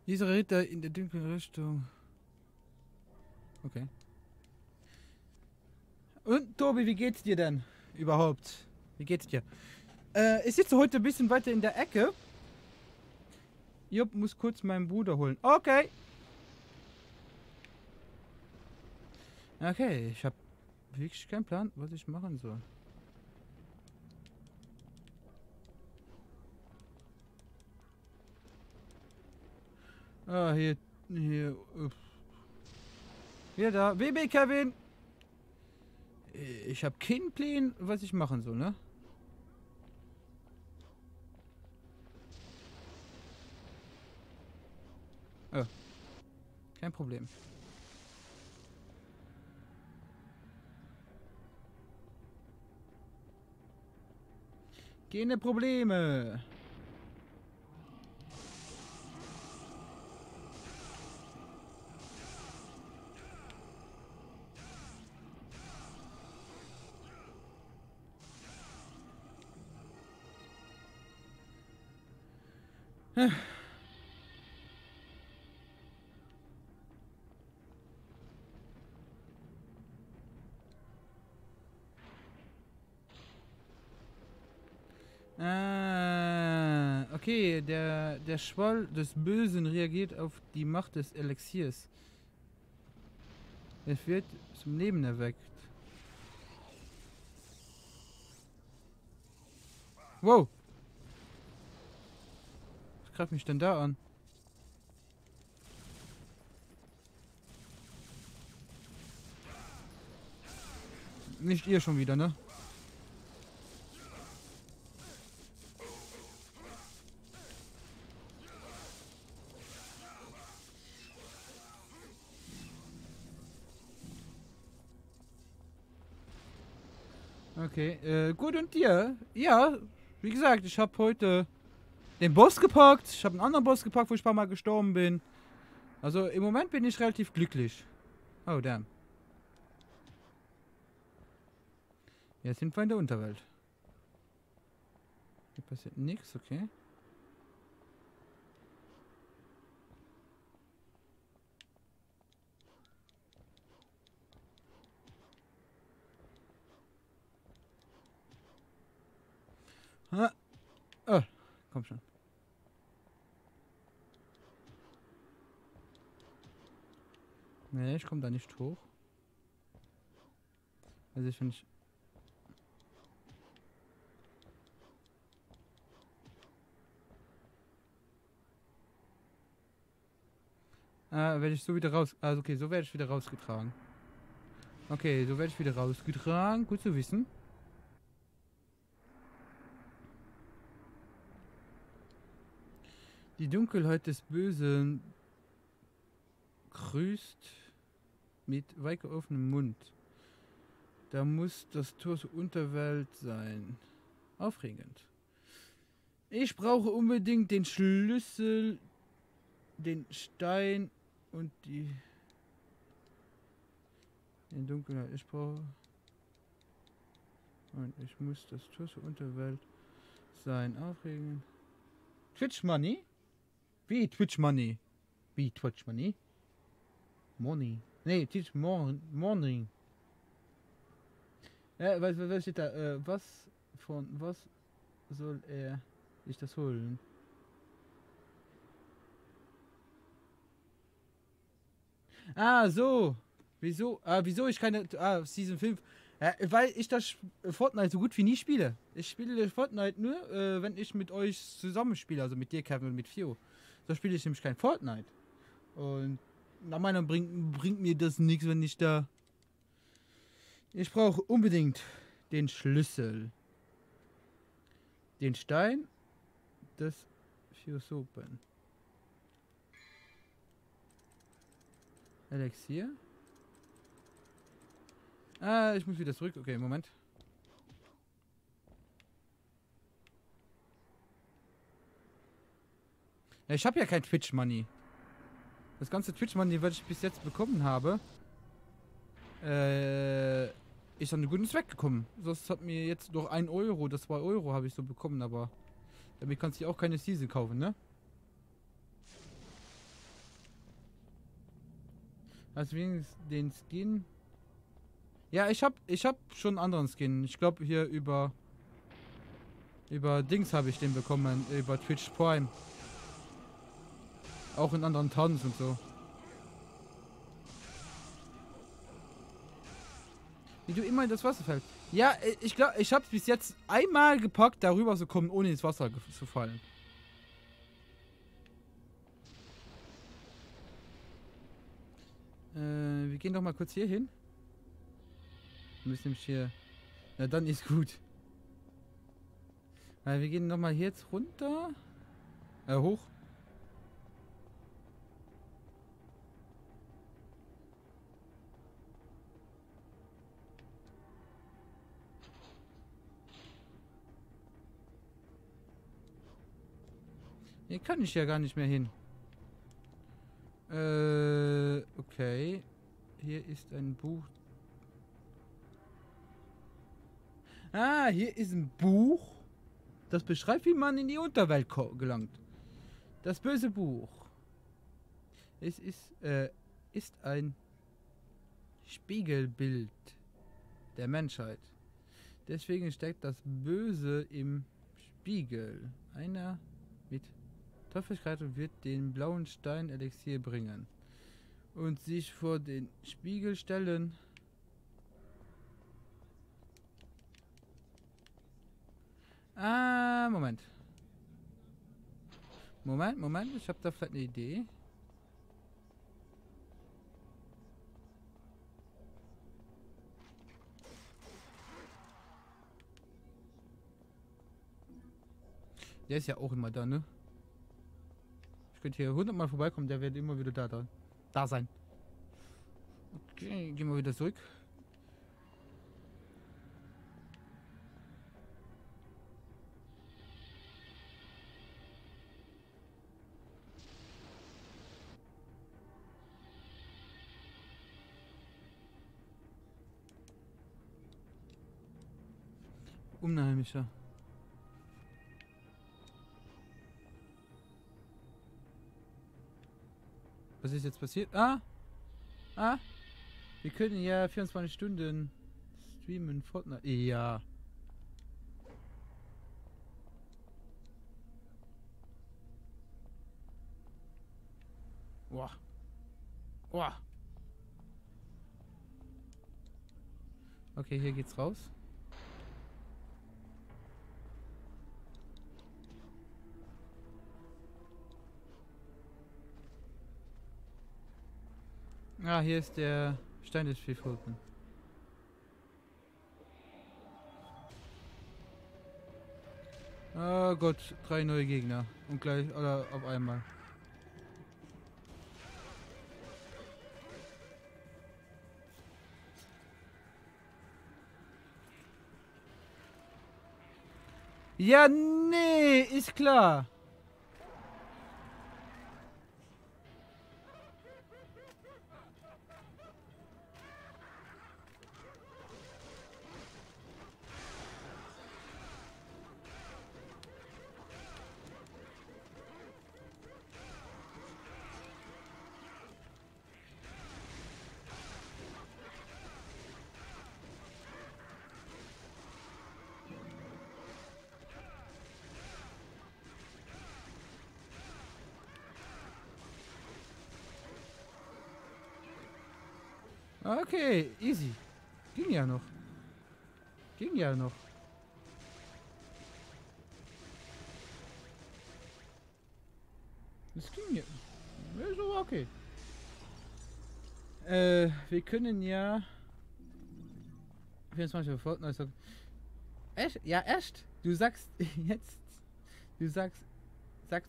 Dieser Ritter in der dunklen Richtung. Okay. Und Tobi, wie geht's dir denn überhaupt? Wie geht's dir? Ich sitze heute ein bisschen weiter in der Ecke. Jupp, muss kurz meinen Bruder holen. Okay. Okay, ich habe wirklich keinen Plan, was ich machen soll. Ah, hier. Hier da. BB Kevin! Ich habe keinen Plan, was ich machen soll, ne? Oh. Kein Problem. Keine Probleme. Okay, der Schwall des Bösen reagiert auf die Macht des Elixiers. Es wird zum Leben erweckt. Wow! Was greift mich denn da an? Nicht ihr schon wieder, ne? Okay, gut und dir? Ja, wie gesagt, ich habe heute den Boss gepackt. Ich habe einen anderen Boss gepackt, wo ich ein paar Mal gestorben bin. Also im Moment bin ich relativ glücklich. Oh, damn. Jetzt sind wir in der Unterwelt. Hier passiert nichts, okay. Ah. Oh, komm schon. Nee, ich komme da nicht hoch. Also ich finde ich... werde ich so wieder raus... Also okay, so werde ich wieder rausgetragen. Okay, so werde ich wieder rausgetragen. Gut zu wissen. Die Dunkelheit des Bösen grüßt mit weit geöffnetem Mund. Da muss das Tor zur Unterwelt sein. Aufregend. Ich brauche unbedingt den Schlüssel, den Stein und den Dunkelheit. Ich brauche... Und ich muss das Tor zur Unterwelt sein. Aufregend. Twitch Money? Wie Twitch Money? Wie Twitch Money? Money. Nee, Twitch Morning. Was steht da? Was soll er sich das holen? Ah, so. Wieso? Wieso ich keine... Season 5. Weil ich das Fortnite so gut wie nie spiele. Ich spiele Fortnite nur, wenn ich mit euch zusammenspiele. Also mit dir, Kevin, und mit Fio. Da spiele ich nämlich kein Fortnite. Und nach meiner bringt mir das nichts, wenn ich da... Ich brauche unbedingt den Schlüssel. Den Stein des Philosophen. Elixier. Ich muss wieder zurück. Okay, Moment. Ja, ich habe ja kein Twitch Money. Das ganze Twitch Money, was ich bis jetzt bekommen habe, ist an den guten Zweck gekommen. Das hat mir jetzt noch 1 Euro oder 2 Euro habe ich so bekommen, aber damit kannst du auch keine Season kaufen, ne? Also wenigstens den Skin. Ja, ich hab schon einen anderen Skin. Ich glaube hier über Dings habe ich den bekommen, über Twitch Prime. Auch in anderen Towns und so. Wie du immer in das Wasser fällst. Ja, ich glaube, ich habe bis jetzt einmal gepackt, darüber zu kommen, ohne ins Wasser zu fallen. Wir gehen doch mal kurz hier hin. Wir müssen nämlich hier... Na, dann ist gut. Wir gehen nochmal hier jetzt runter. Hoch. Hier kann ich ja gar nicht mehr hin. Okay. Hier ist ein Buch. Hier ist ein Buch. Das beschreibt, wie man in die Unterwelt gelangt. Das böse Buch. Es ist ein Spiegelbild der Menschheit. Deswegen steckt das Böse im Spiegel. Einer mit Teufelskeit wird den blauen Stein Elixier bringen und sich vor den Spiegel stellen. Moment. Moment, ich habe da vielleicht eine Idee. Der ist ja auch immer da, ne? Ich könnte hier 100 Mal vorbeikommen, der wird immer wieder da sein. Okay, gehen wir wieder zurück. Unheimlicher. Was ist jetzt passiert? Wir können ja 24 Stunden streamen Fortnite. Ja. Boah. Boah. Okay, hier geht's raus. Hier ist der Stein des Philosophen. Oh Gott, 3 neue Gegner. Und gleich, oder auf einmal. Ja, nee, ist klar. Okay, easy. Ging ja noch. Ging ja noch. Das ging ja. Ja, so okay. Wir können ja 24 Uhr Fortnite. Echt? Ja, echt? Du sagst jetzt. Du sagst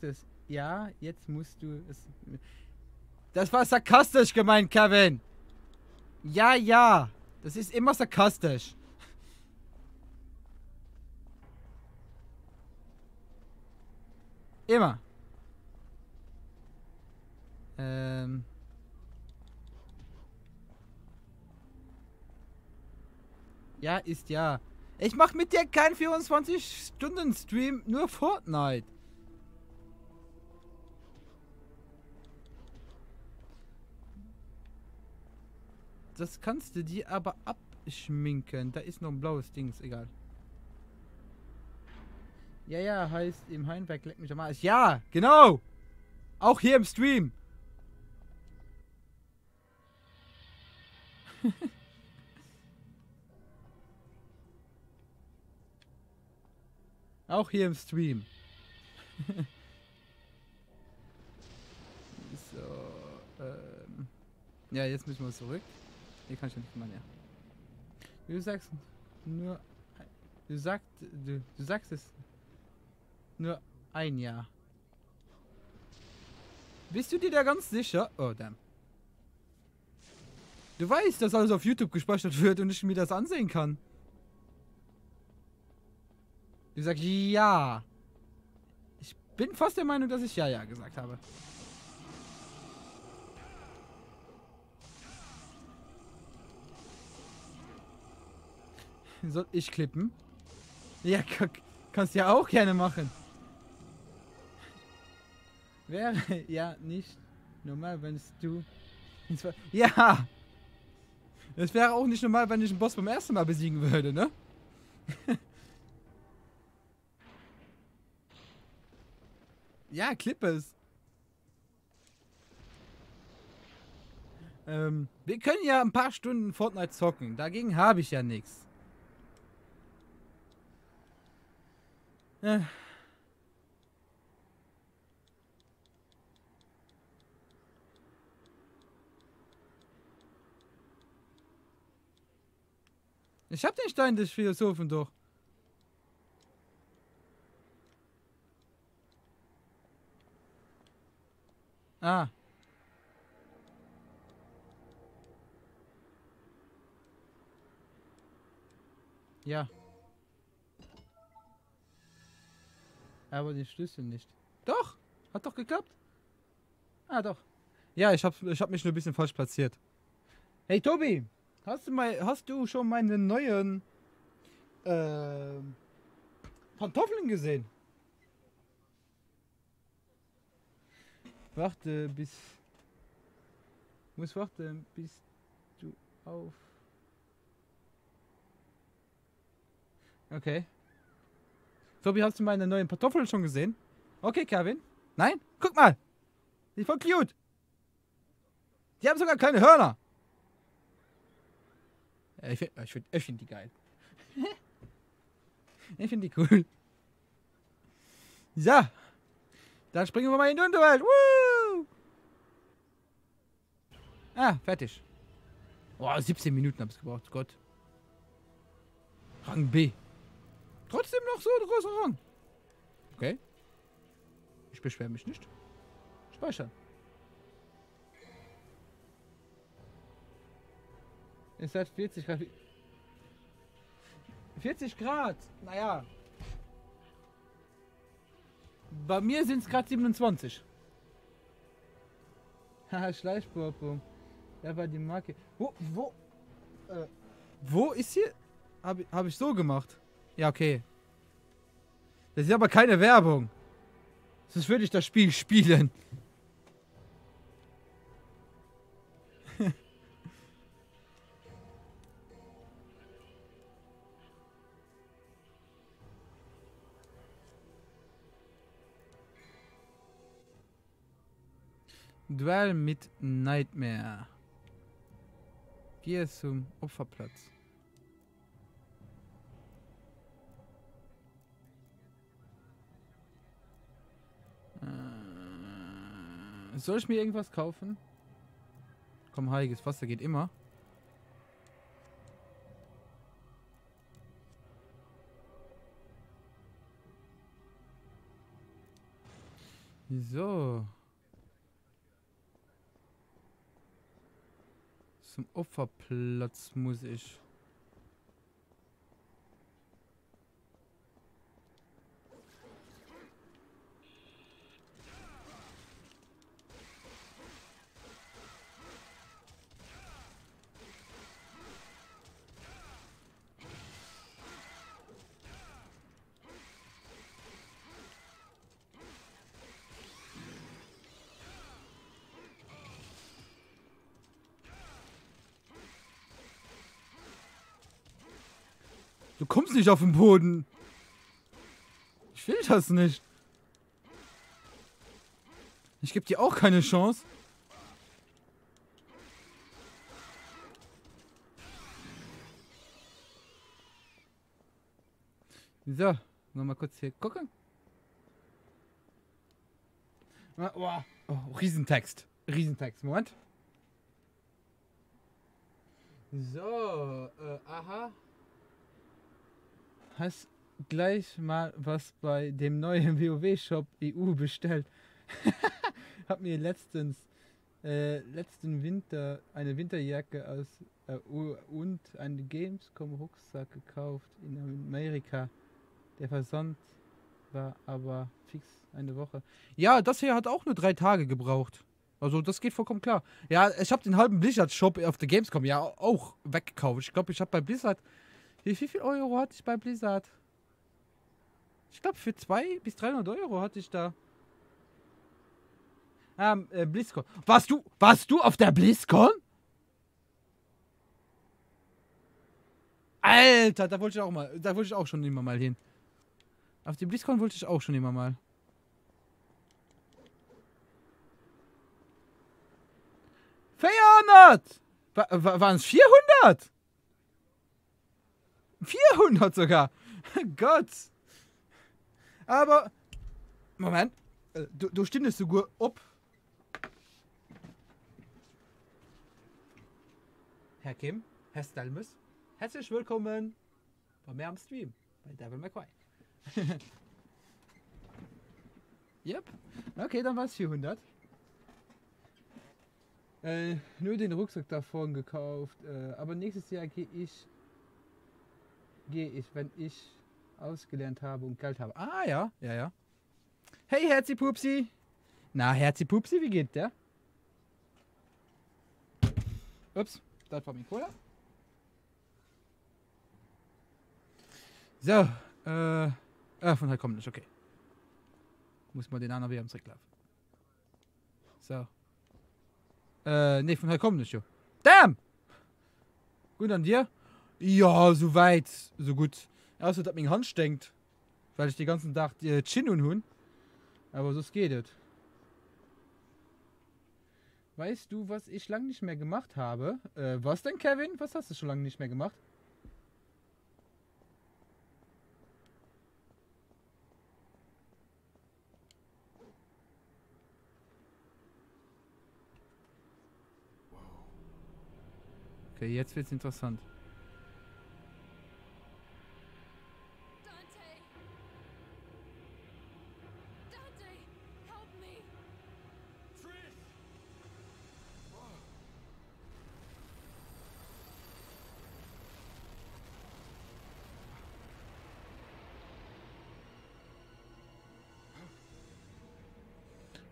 es. Ja, jetzt musst du es. Das war sarkastisch gemeint, Kevin. Ja, ja. Das ist immer sarkastisch. Immer. Ja, ist ja. Ich mach mit dir keinen 24-Stunden-Stream, nur Fortnite. Das kannst du dir aber abschminken. Da ist noch ein blaues Dings, egal. Ja, ja, heißt im Heimwerk leck mich am Arsch. Ja, genau. Auch hier im Stream. Auch hier im Stream. So, ja, jetzt müssen wir zurück. Hier kann ich ja nicht mal näher. Du sagst nur. Du sagst es. Nur ein Jahr. Bist du dir da ganz sicher? Oh, damn. Du weißt, dass alles auf YouTube gespeichert wird und ich mir das ansehen kann. Du sagst ja. Ich bin fast der Meinung, dass ich ja gesagt habe. Soll ich klippen? Ja, kannst ja auch gerne machen. Wäre ja nicht normal, wenn du... Ja! Es wäre auch nicht normal, wenn ich einen Boss beim ersten Mal besiegen würde, ne? Ja, klipp es. Wir können ja ein paar Stunden Fortnite zocken. Dagegen habe ich ja nichts. Ich hab den Stein des Philosophen doch. Ah. Ja. Aber die Schlüssel nicht. Doch! Hat doch geklappt. Ah, doch. Ja, ich hab mich nur ein bisschen falsch platziert. Hey, Tobi! Hast du schon meine neuen Pantoffeln gesehen? Warte, muss warten, bis du auf... Okay. Tobi, hast du meine neuen Pantoffeln schon gesehen? Okay, Kevin. Nein? Guck mal! Die sind voll cute! Die haben sogar keine Hörner! Ich find die geil. Ich finde die cool. Ja. Dann springen wir mal in die Unterwelt. Woo! Ah, fertig. Boah, 17 Minuten habe ich gebraucht. Gott. Rang B. Trotzdem noch so ein großer Rang. Okay. Ich beschwere mich nicht. Speichern. Es hat 40 Grad. 40 Grad. Naja. Bei mir sind es gerade 27. Haha, Schleichpurpum. Da war die Marke. Wo ist hier? Hab ich so gemacht. Ja, okay. Das ist aber keine Werbung. Sonst würde ich das Spiel spielen. Duell mit Nightmare. Gehe zum Opferplatz. Soll ich mir irgendwas kaufen? Komm, heiliges Wasser geht immer. So. Zum Opferplatz muss ich. Du kommst nicht auf den Boden. Ich will das nicht. Ich gebe dir auch keine Chance. So, nochmal kurz hier gucken. Oh, Riesentext. Riesentext. Moment. So, aha. Hast gleich mal was bei dem neuen WoW-Shop EU bestellt. Hab mir letzten Winter eine Winterjacke aus und einen Gamescom-Rucksack gekauft in Amerika. Der Versand war aber fix eine Woche. Ja, das hier hat auch nur 3 Tage gebraucht. Also das geht vollkommen klar. Ja, ich habe den halben Blizzard-Shop auf der Gamescom ja auch weggekauft. Ich glaube, ich habe bei Blizzard... Wie viel Euro hatte ich bei Blizzard? Ich glaube, für 200 bis 300 Euro hatte ich da. BlizzCon. Warst du auf der BlizzCon? Alter, da wollte ich auch schon immer mal hin. Auf die BlizzCon wollte ich auch schon immer mal. Waren es 400? 400 sogar. Gott. Aber, Moment. Du stehst sogar ob. Herr Kim, Herr Stelmus, herzlich willkommen bei mir am Stream, bei Devil May Cry. Yep. Okay, dann war es 400. Nur den Rucksack davon gekauft. Aber nächstes Jahr gehe ich, wenn ich ausgelernt habe und Geld habe. Ah, ja, ja, ja. Hey, Herzi Pupsi. Na, Herzi Pupsi, wie geht der? Ups, das war mein Cola. So, von halt kommt nicht, okay. Muss mal den anderen wieder am Trick laufen. So. Nee, von halt kommt nicht, jo. Damn! Gut an dir? Ja, so weit, so gut. Außer, dass meine Hand stinkt. Weil ich den ganzen Tag Chin und Hun. Aber so geht es. Weißt du, was ich lange nicht mehr gemacht habe? Was denn, Kevin? Was hast du schon lange nicht mehr gemacht? Okay, jetzt wird's interessant.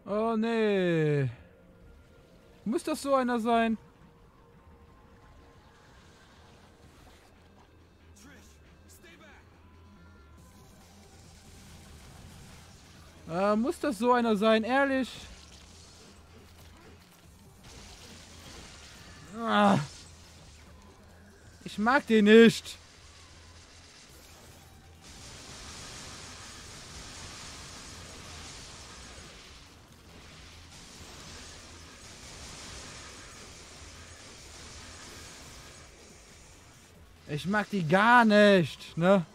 Oh nee. Muss das so einer sein? Muss das so einer sein? Ehrlich? Ah, ich mag den nicht. Ich mag die gar nicht, ne?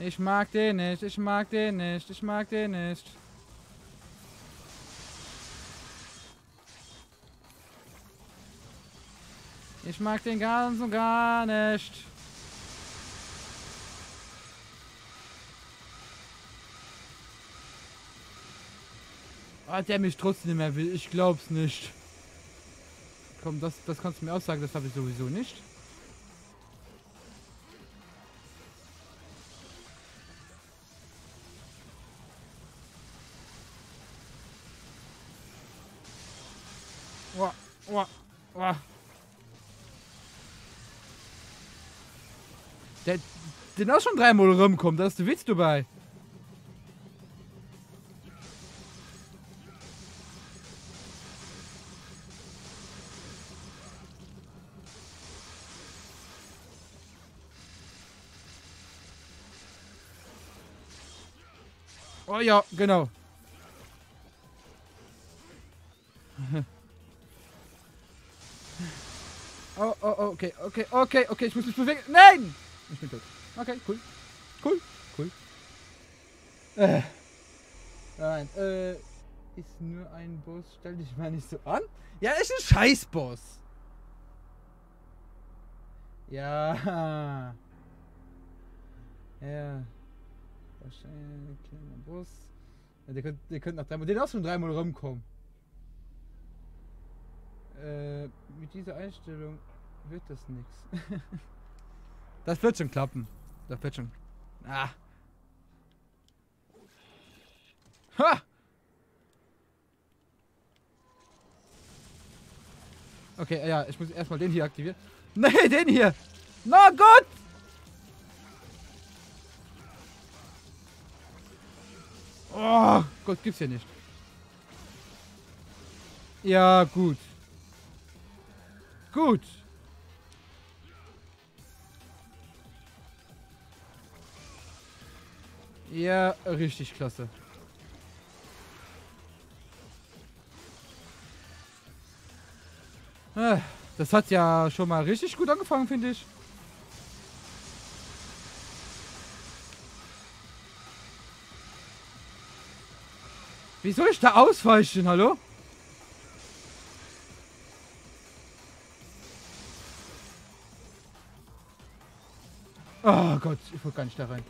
Ich mag den nicht, ich mag den nicht, ich mag den nicht. Ich mag den ganz und gar nicht. Ah, der mich trotzdem nicht mehr will. Ich glaub's nicht. Komm, das kannst du mir auch sagen, das habe ich sowieso nicht. Uah, uah, uah. Den auch schon dreimal rumkommt, da ist der Witz dabei. Oh ja, genau. Oh, oh, oh, okay, okay, okay, okay, ich muss mich bewegen. Nein! Ich bin tot. Okay, cool. Cool, cool. Nein, ist nur ein Boss. Stell dich mal nicht so an. Ja, ist ein Scheißboss. Ja. Ja. Wahrscheinlich ein kleiner Boss. Ja, der könnte nach dreimal. Den auch schon dreimal rumkommen. Mit dieser Einstellung wird das nichts. Das wird schon klappen. Das wird schon. Ah. Ha! Okay, ja, ich muss erstmal den hier aktivieren. Nee, den hier! Na Gott! Oh Gott, gibt's hier nicht. Ja, gut. Gut. Ja, richtig klasse. Das hat ja schon mal richtig gut angefangen, finde ich. Wie soll ich da ausweichen, hallo? Oh Gott, ich wollte gar nicht da rein.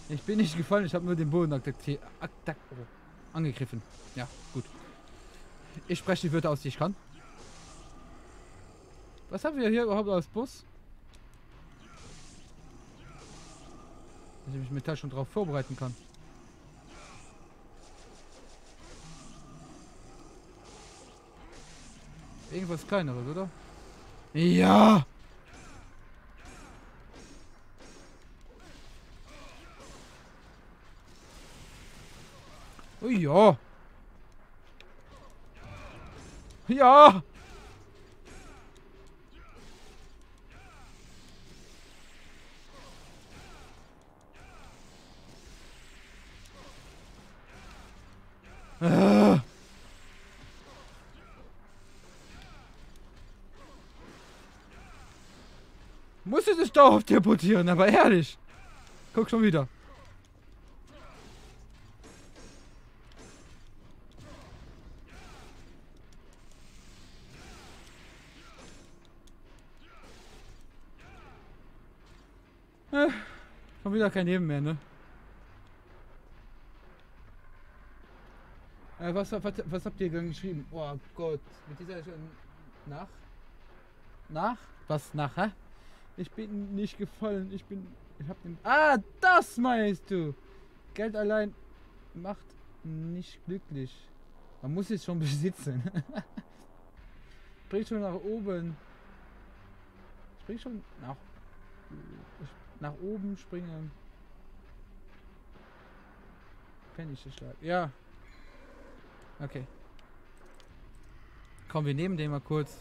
Ich bin nicht gefallen, ich habe nur den Boden angegriffen. Ja, gut. Ich spreche die Wörter aus, die ich kann. Was haben wir hier überhaupt als Bus? Dass ich mich Metall schon drauf vorbereiten kann. Irgendwas kleineres, oder? Ja! Oh ja! Ja! Äh. Muss ich das dauerhaft teleportieren, aber ehrlich. Guck schon wieder. Schon wieder kein Leben mehr, ne? Was habt ihr dann geschrieben? Oh Gott, mit dieser Nacht? Nach? Was nachher? Ich bin nicht gefallen. Ich hab den. Ah, das meinst du! Geld allein macht nicht glücklich. Man muss es schon besitzen. Spring schon nach oben. Spring schon nach oben springen. Schlag. Ja. Okay. Komm, wir nehmen den mal kurz.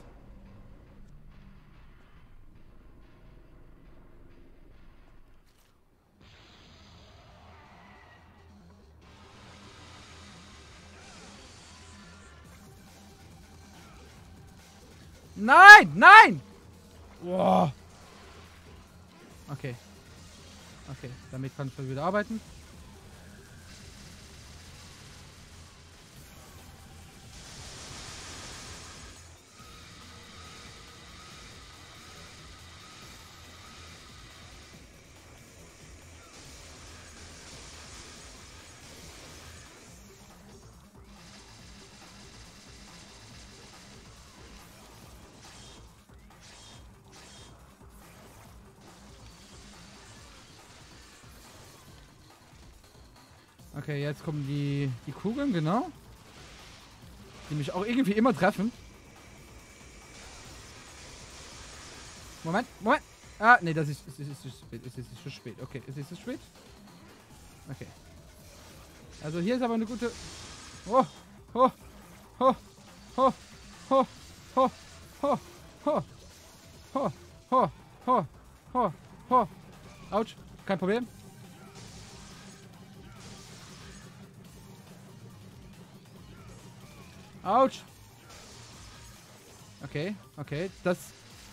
Nein! Nein! Boah. Okay. Okay, damit kann ich wieder arbeiten. Okay, jetzt kommen die Kugeln, genau. Die mich auch irgendwie immer treffen. Moment. Ah, nee, das ist zu spät. Okay, es ist zu spät. Okay. Also hier ist aber eine gute... Oh, oh, oh, oh, oh, oh, oh, oh, oh, oh, oh, oh, oh. Autsch, kein Problem. Autsch. Okay, okay. Das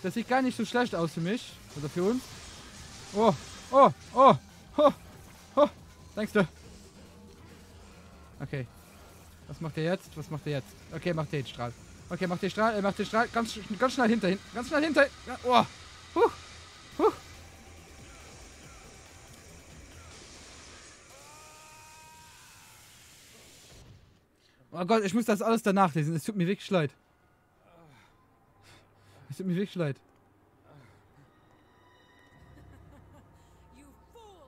sieht gar nicht so schlecht aus für mich. Oder für uns. Oh, oh, oh, oh, oh. Denkst du? Okay. Was macht er jetzt? Was macht er jetzt? Okay, macht den Strahl. Okay, macht den Strahl. Macht den Strahl. Ganz schnell hinterhin. Ganz schnell hinterhin. Oh. Oh Gott, ich muss das alles danach lesen. Es tut mir wirklich leid. Es tut mir wirklich leid. You fool!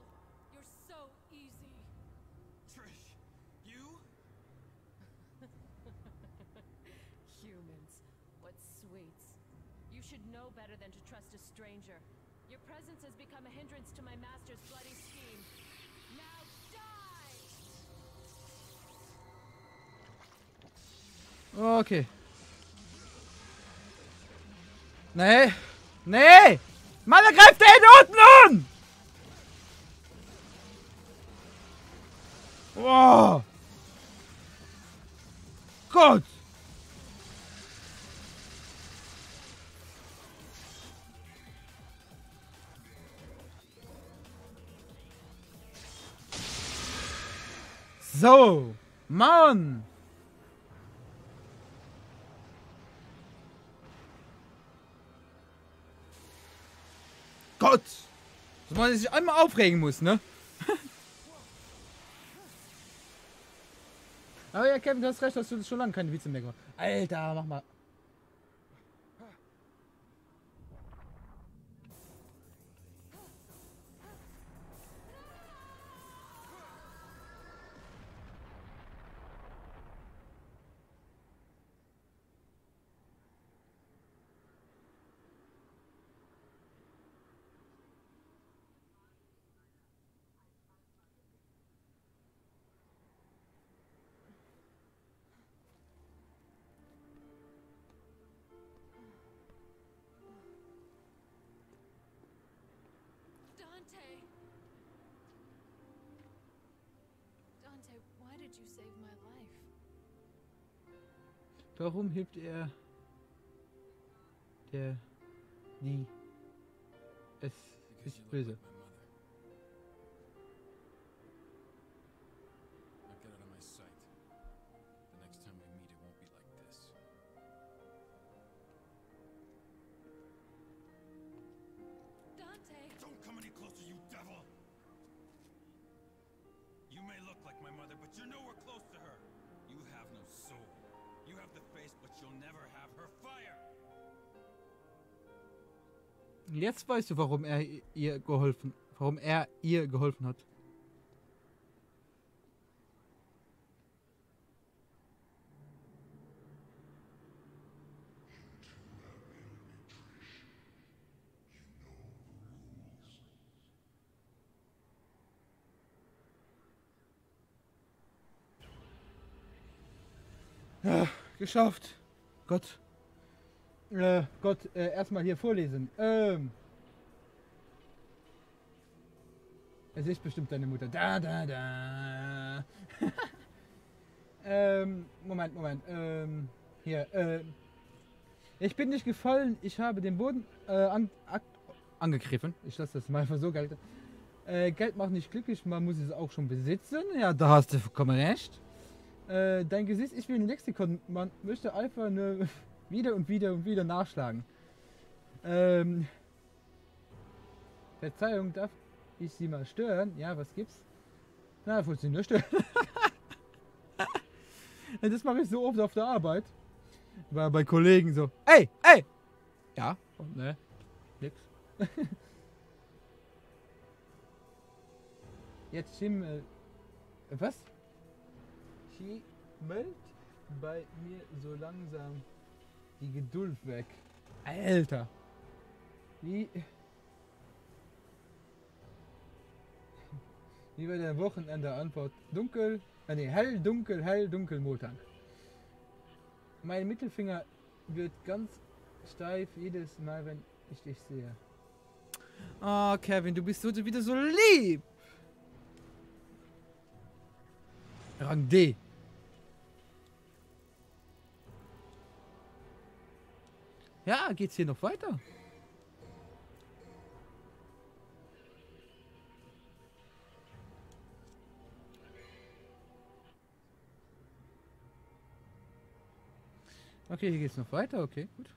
You're so easy. Trish, you? Humans, what sweets. You should know better than to trust a stranger. Your presence has become a hindrance to my master's bloody scheme. Now die! Okay. Nee. Nee! Mann, er greift den unten an! Oh! Gott! So! Mann! Gott! Dass man sich einmal aufregen muss, ne? Aber ja, Kevin, du hast recht, dass du schon lange keine Witze mehr gemacht. Alter, mach mal. Dante, why did you save my life? Warum hebt er die es ist böse. Now get out of my sight. The next time we meet, it won't be like this. Dante! Don't come any closer, you devil! You may look like my mother, but you're nowhere close to her. You have no soul. You have the face, but you'll never have her fire. Jetzt weißt du, warum er ihr geholfen hat. Ja, geschafft. Gott. Erstmal hier vorlesen. Es ist bestimmt deine Mutter. Da. Moment. Hier, ich bin nicht gefallen. Ich habe den Boden angegriffen. Ich lasse das mal einfach so gelten. Geld macht nicht glücklich, man muss es auch schon besitzen. Ja, da hast du vollkommen recht. Dein Gesicht ist wie ein Lexikon. Man möchte einfach nur wieder und wieder nachschlagen. Verzeihung, darf ich Sie mal stören? Ja, was gibt's? Na, ich wollte Sie nur stören. Das mache ich so oft auf der Arbeit. War bei Kollegen so. Ey! Ja, und ne? Nix. Jetzt schimmelt. Was? Schimmelt bei mir so langsam die Geduld weg. Alter! Wie bei der Wochenende Antwort. Hell, dunkel, Mondtag. Mein Mittelfinger wird ganz steif jedes Mal, wenn ich dich sehe. Oh, Kevin, du bist wieder so lieb. Rang D. Ja, geht's hier noch weiter? Okay, hier geht's noch weiter. Okay, gut.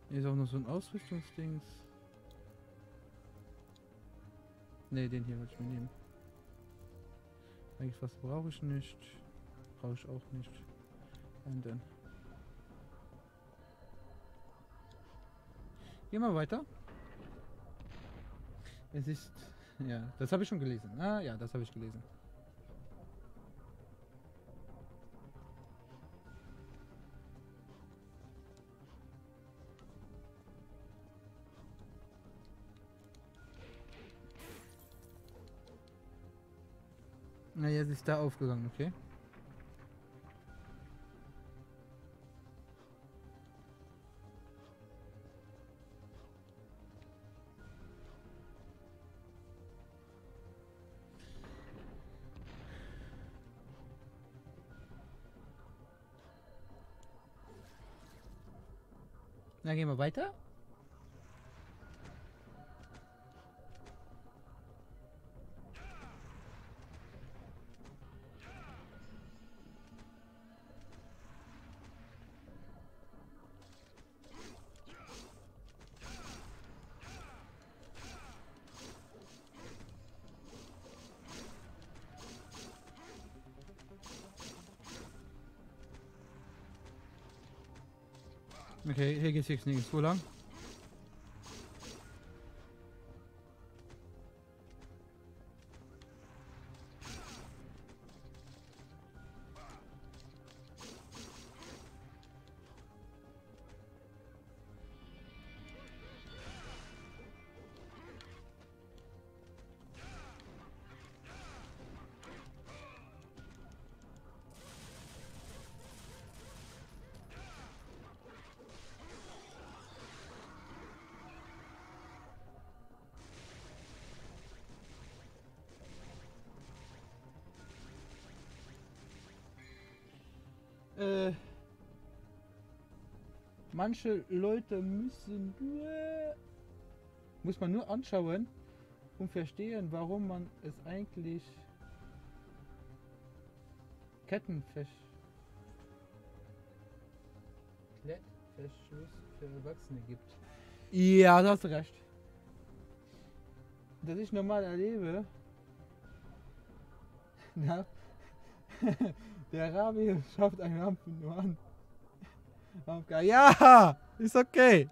Hier ist auch noch so ein Ausrüstungsdings. Ne, den hier wollte ich mir nehmen. Eigentlich was brauche ich nicht. Brauche ich auch nicht. Und dann. Gehen wir weiter. Es ist. Ja, das habe ich schon gelesen. Ah ja, das habe ich gelesen. Na, jetzt ist da aufgegangen, okay. Na, gehen wir weiter. Okay, hier geht's jetzt nirgendwo lang. Manche Leute muss man nur anschauen und verstehen, warum man es eigentlich Klettverschluss für Erwachsene gibt. Ja, da hast du recht. Das ich normal erlebe. Na, der Rabi schafft einen Ampfen nur an. Ja, ist okay.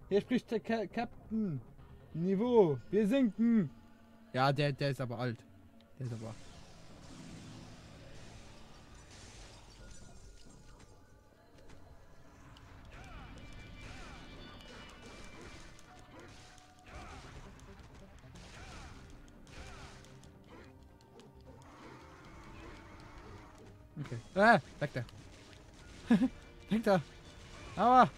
Hier spricht der Captain. Niveau, wir sinken. Ja, der ist aber alt. Der ist aber... Okay. Weg da. Weg da. Aua.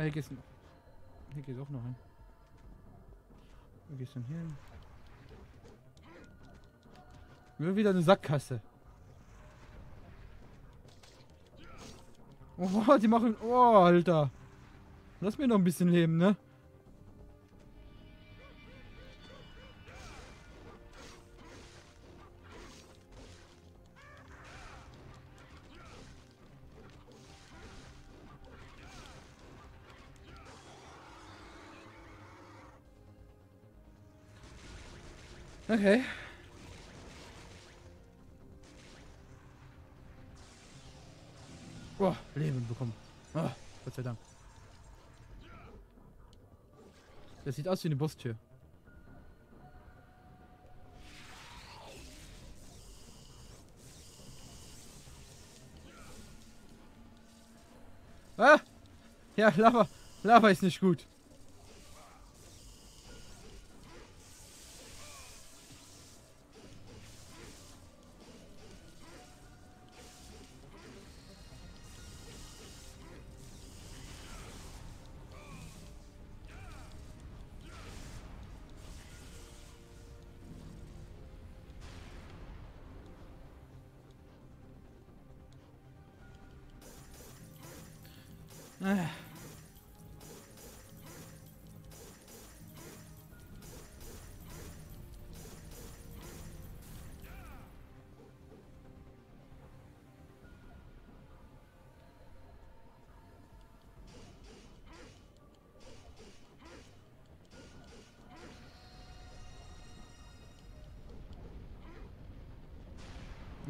Hier geht's noch. Hier geht's auch noch hin. Wo geht's denn hier hin? Nur wieder eine Sackgasse. Oh, die machen... Oh, Alter. Lass mir noch ein bisschen leben, ne? Okay. Oh, Leben bekommen. Oh, Gott sei Dank. Das sieht aus wie eine Bustür. Ah! Ja, Lava. Lava ist nicht gut.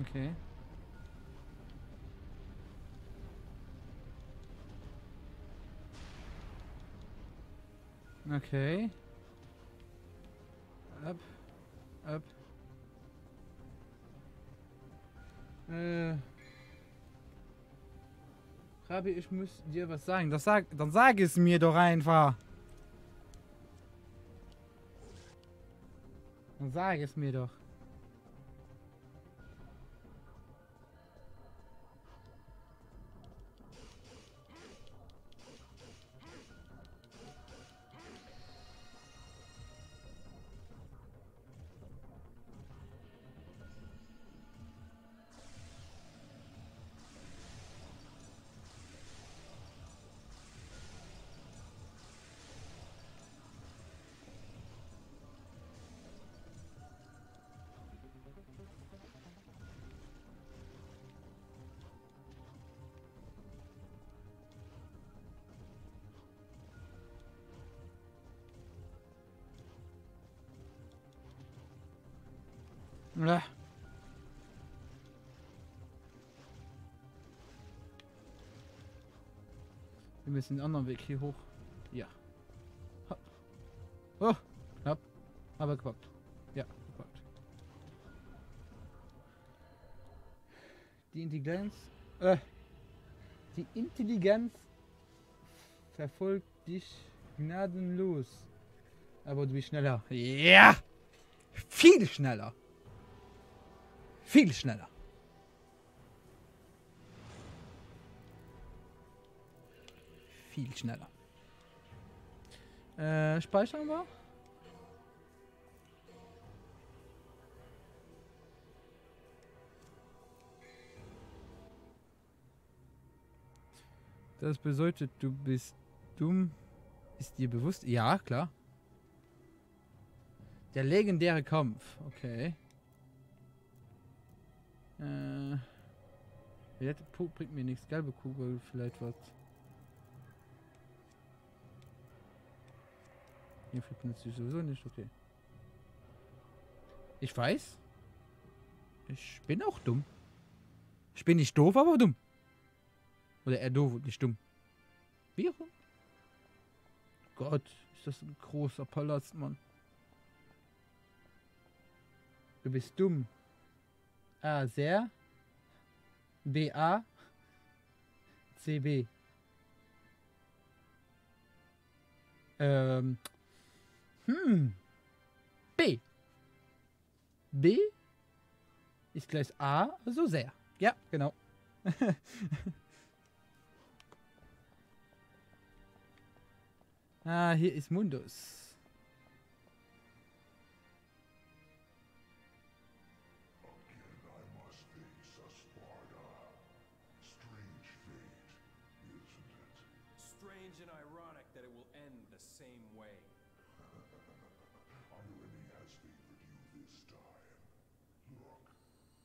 Okay. Okay. Ab. Ab. Rabi, ich muss dir was sagen. Dann sag es mir doch einfach. Dann sag es mir doch. Ja. Wir müssen den anderen Weg hier hoch. Ja. Ha. Oh, knapp. Aber gepackt. Ja, gepackt. Die Intelligenz verfolgt dich gnadenlos. Aber du bist schneller. Ja! Viel schneller. Viel schneller. Viel schneller. Speichern wir. Das bedeutet, du bist dumm. Ist dir bewusst? Ja, klar. Der legendäre Kampf. Okay. Bringt mir nichts. Gelbe Kugel, vielleicht was. Hier benutze ich sowieso nicht. Okay. Ich weiß. Ich bin auch dumm. Ich bin nicht doof, aber dumm. Oder eher doof und nicht dumm. Wie auch immer. Gott, ist das ein großer Palast, Mann. Du bist dumm. A, sehr. B, A. C, B. B. B ist gleich A, also sehr. Ja, genau. Ah, hier ist Mundus. Strange and ironic that it will end the same way. Irony has favored you this time. Look,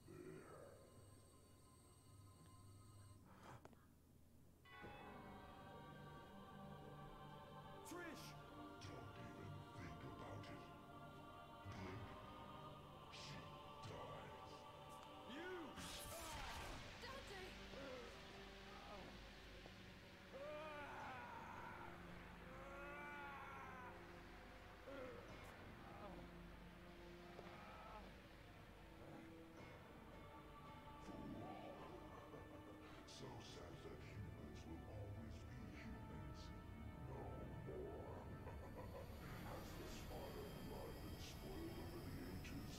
there. Trish! Don't even think about it. Blink. She dies. You! Dante! So sad that humans will always be humans. No more. Has the Spartan blood been spoiled over the ages?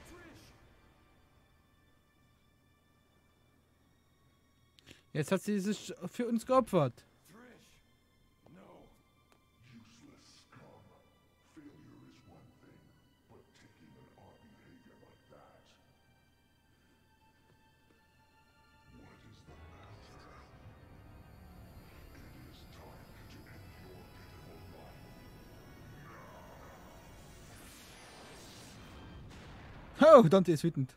Trish! Jetzt hat sie sich für uns geopfert. Trish! No! Useless scum. Failure is one thing, but taking an odd behavior like that. What is the matter? It is time to end your pitiful life. Oh, Dante ist wütend.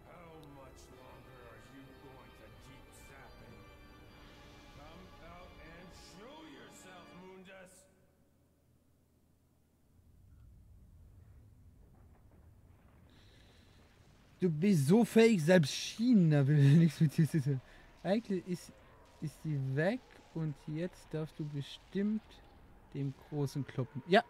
How much longer are you going to keep zapping? Come out and show yourself, Mundus! Du bist so fähig, selbst China will nichts mit dir zu tun. Eigentlich ist die weg und jetzt darfst du bestimmt dem großen kloppen. Ja.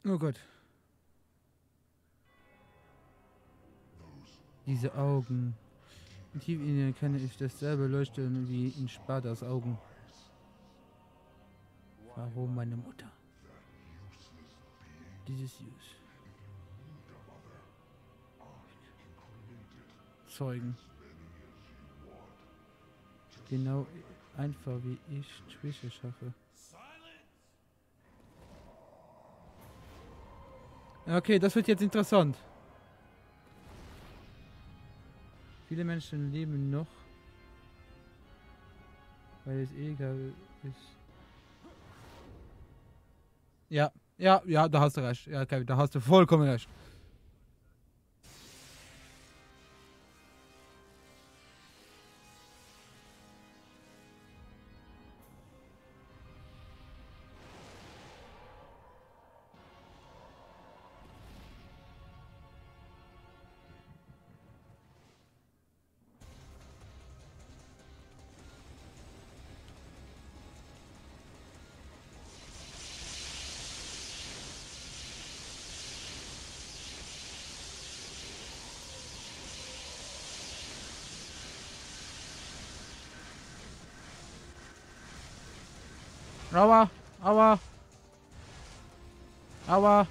Oh Gott. Diese Augen. Tief in ihnen kann ich dasselbe leuchten wie in Spartas Augen. Warum meine Mutter? Dieses Use. Zeugen. Genau einfach wie ich Twische schaffe. Okay, das wird jetzt interessant. Viele Menschen leben noch, weil es egal ist. Ja, da hast du recht. Ja, Kevin, da hast du vollkommen recht. Aua. Aua. Aua.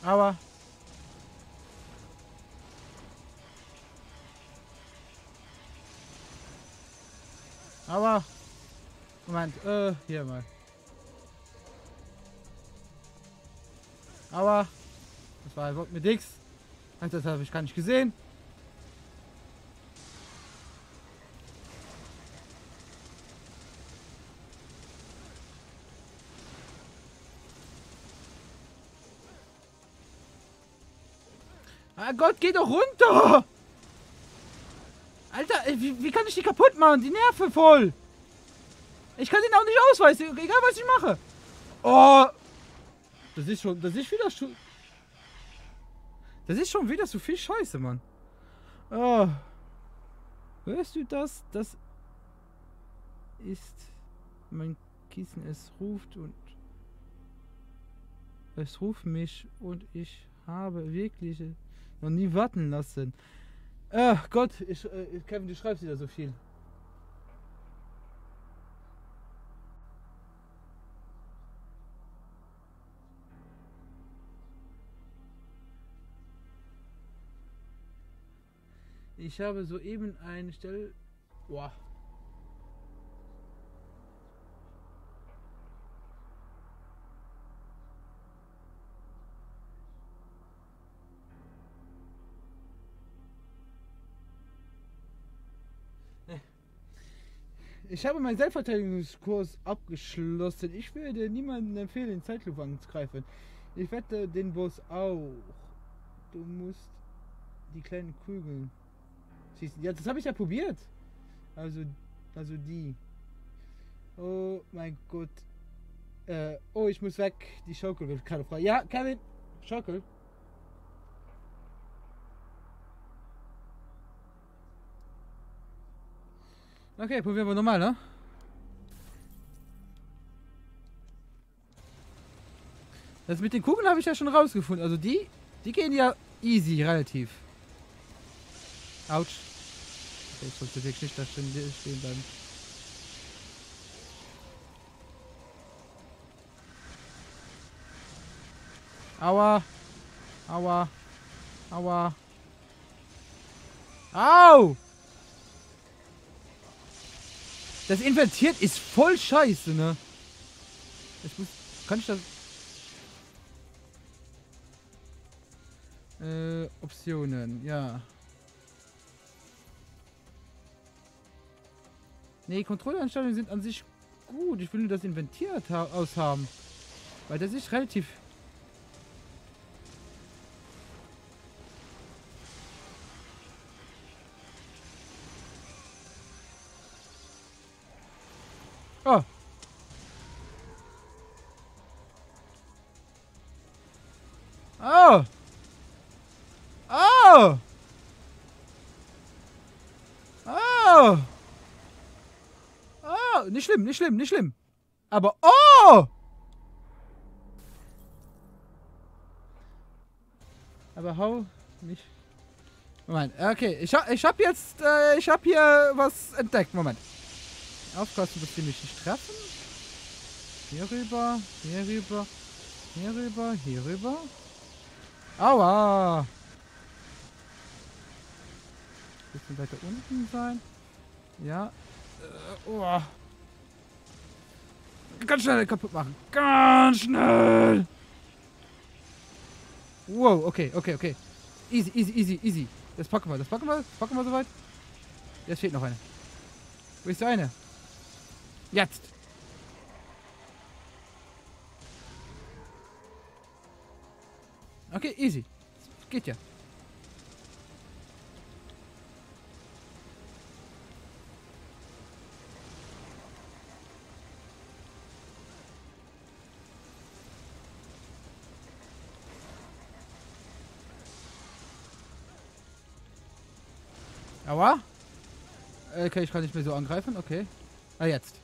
Aua. Aua. Moment, hier mal. Aua. Das war überhaupt mit nix. Das habe ich gar nicht gesehen. Ah Gott, geh doch runter! Alter, wie kann ich die kaputt machen? Die Nerven voll! Ich kann den auch nicht ausweisen, egal was ich mache. Oh! Das ist schon wieder so viel Scheiße, Mann. Oh. Hörst du das? Das ist mein Kissen. Es ruft mich und ich habe wirklich noch nie warten lassen. Ach Gott, Kevin, du schreibst wieder so viel. Ich habe soeben eine Stelle. Boah. Ich habe meinen Selbstverteidigungskurs abgeschlossen. Ich würde niemandem empfehlen, in Zeitlupe anzugreifen. Ich wette den Boss auch. Du musst die kleinen Kugeln schießen. Ja, das habe ich ja probiert. Also die. Oh mein Gott. Oh, ich muss weg. Die Schaukel wird gerade frei. Ja, Kevin. Schaukel. Okay, probieren wir nochmal, ne? Das mit den Kugeln habe ich ja schon rausgefunden. Also die gehen ja easy, relativ. Autsch. Okay, ich sollte wirklich nicht da stehen bleiben. Aua. Aua. Aua. Au! Das invertiert ist voll scheiße, ne? Kann ich das... Optionen, ja. Nee, Kontrolleinstellungen sind an sich gut. Ich will nur das inventiert aushaben. Weil das ist relativ... Oh. Oh. Oh. Oh. Oh. Nicht schlimm, nicht schlimm, nicht schlimm. Aber oh. Aber hau nicht. Moment, okay, ich hab jetzt, ich hab hier was entdeckt. Moment. Aufpassen, dass die mich nicht treffen. Hier rüber, hier rüber, hier rüber, hier rüber. Aua! Bisschen weiter unten sein. Ja. Oh. Ganz schnell kaputt machen. Ganz schnell! Wow, okay, okay, okay. Easy, easy, easy, easy. Das packen wir, das packen wir, das packen wir soweit. Jetzt fehlt noch eine. Wo ist die eine? Jetzt! Okay, easy. Geht ja. Aua. Okay, ich kann nicht mehr so angreifen. Okay. Ah, jetzt.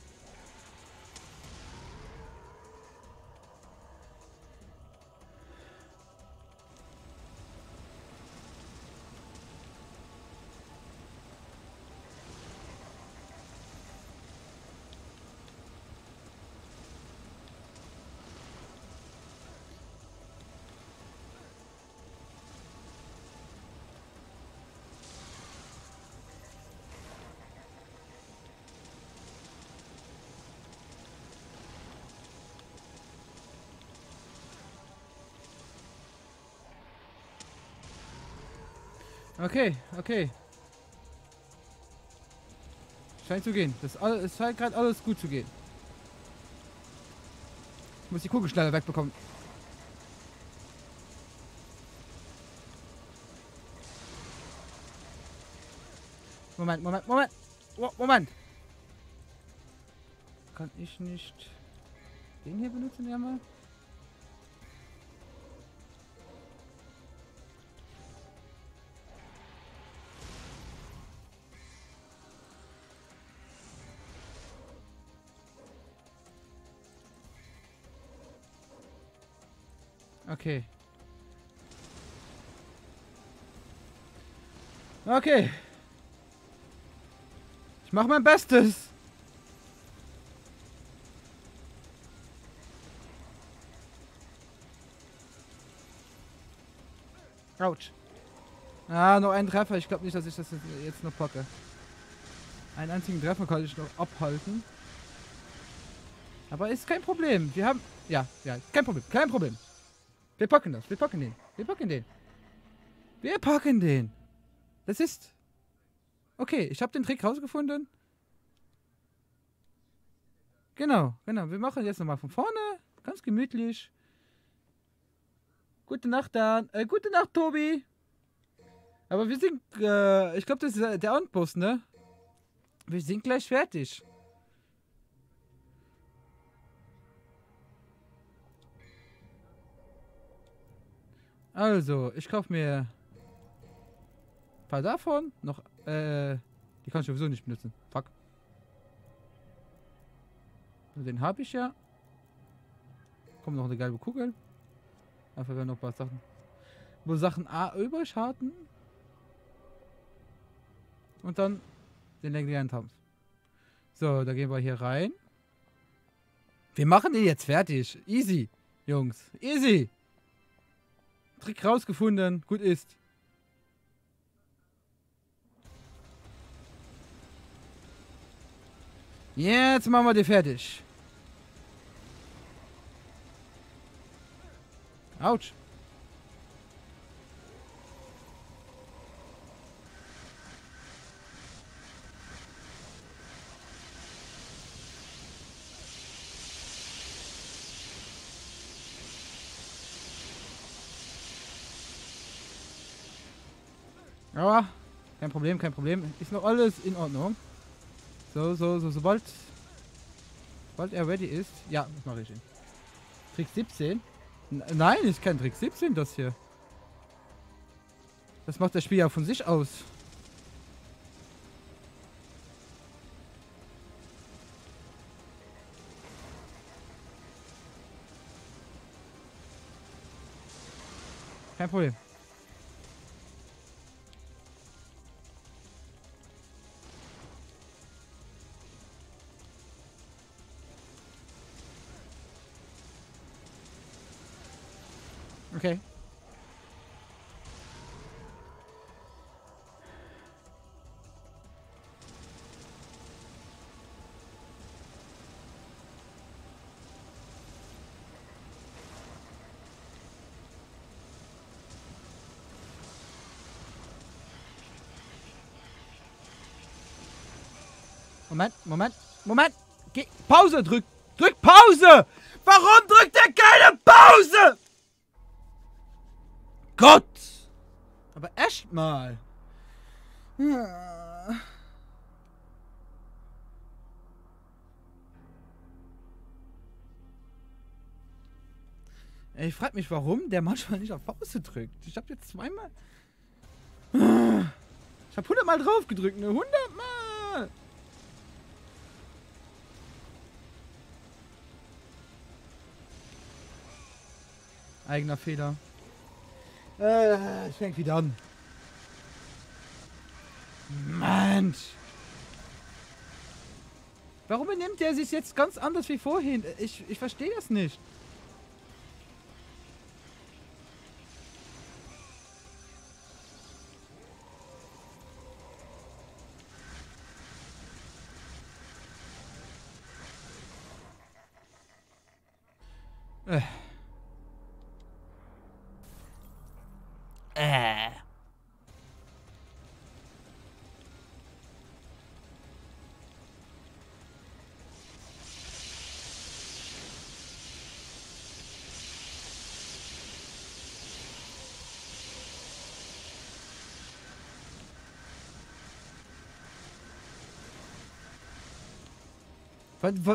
Okay, okay. Scheint zu gehen. Es scheint gerade alles gut zu gehen. Ich muss die Kugel schneller wegbekommen. Moment, Moment, Moment. Moment. Kann ich nicht den hier benutzen, ja mal? Okay. Okay. Ich mache mein Bestes. Autsch. Ah, noch ein Treffer. Ich glaube nicht, dass ich das jetzt noch packe. Einen einzigen Treffer kann ich noch abhalten. Aber ist kein Problem. Wir haben... Ja, kein Problem. Kein Problem. Wir packen das. Wir packen den. Wir packen den. Wir packen den. Das ist... Okay, ich habe den Trick rausgefunden. Genau, genau. Wir machen jetzt nochmal von vorne. Ganz gemütlich. Gute Nacht, Dan. Gute Nacht, Tobi. Aber wir sind... ich glaube, das ist der Endboss, ne? Wir sind gleich fertig. Also, ich kaufe mir ein paar davon. Noch, die kann ich sowieso nicht benutzen. Fuck. Den habe ich ja. Kommt noch eine gelbe Kugel. Einfach werden noch ein paar Sachen. Wo Sachen A übrig hatten. Und dann den legendären Kampf. So, da gehen wir hier rein. Wir machen den jetzt fertig. Easy, Jungs. Easy. Trick rausgefunden. Gut ist. Jetzt machen wir die fertig. Autsch. Aber kein Problem, kein Problem. Ist noch alles in Ordnung. Sobald er ready ist. Ja, das mache ich ihn. Trick 17? Nein, ist kein Trick 17, das hier. Das macht das Spiel ja von sich aus. Kein Problem. Okay. Moment. Pause, drück Pause! Warum drückt er keine Pause? Gott! Aber echt mal. Ich frag mich, warum der manchmal nicht auf Pause drückt. Ich hab jetzt zweimal... Ich hab 100 Mal drauf gedrückt, ne? 100 Mal! Eigener Fehler. Ich fängt wieder an. Mensch! Warum benimmt er sich jetzt ganz anders wie vorhin? Ich verstehe das nicht.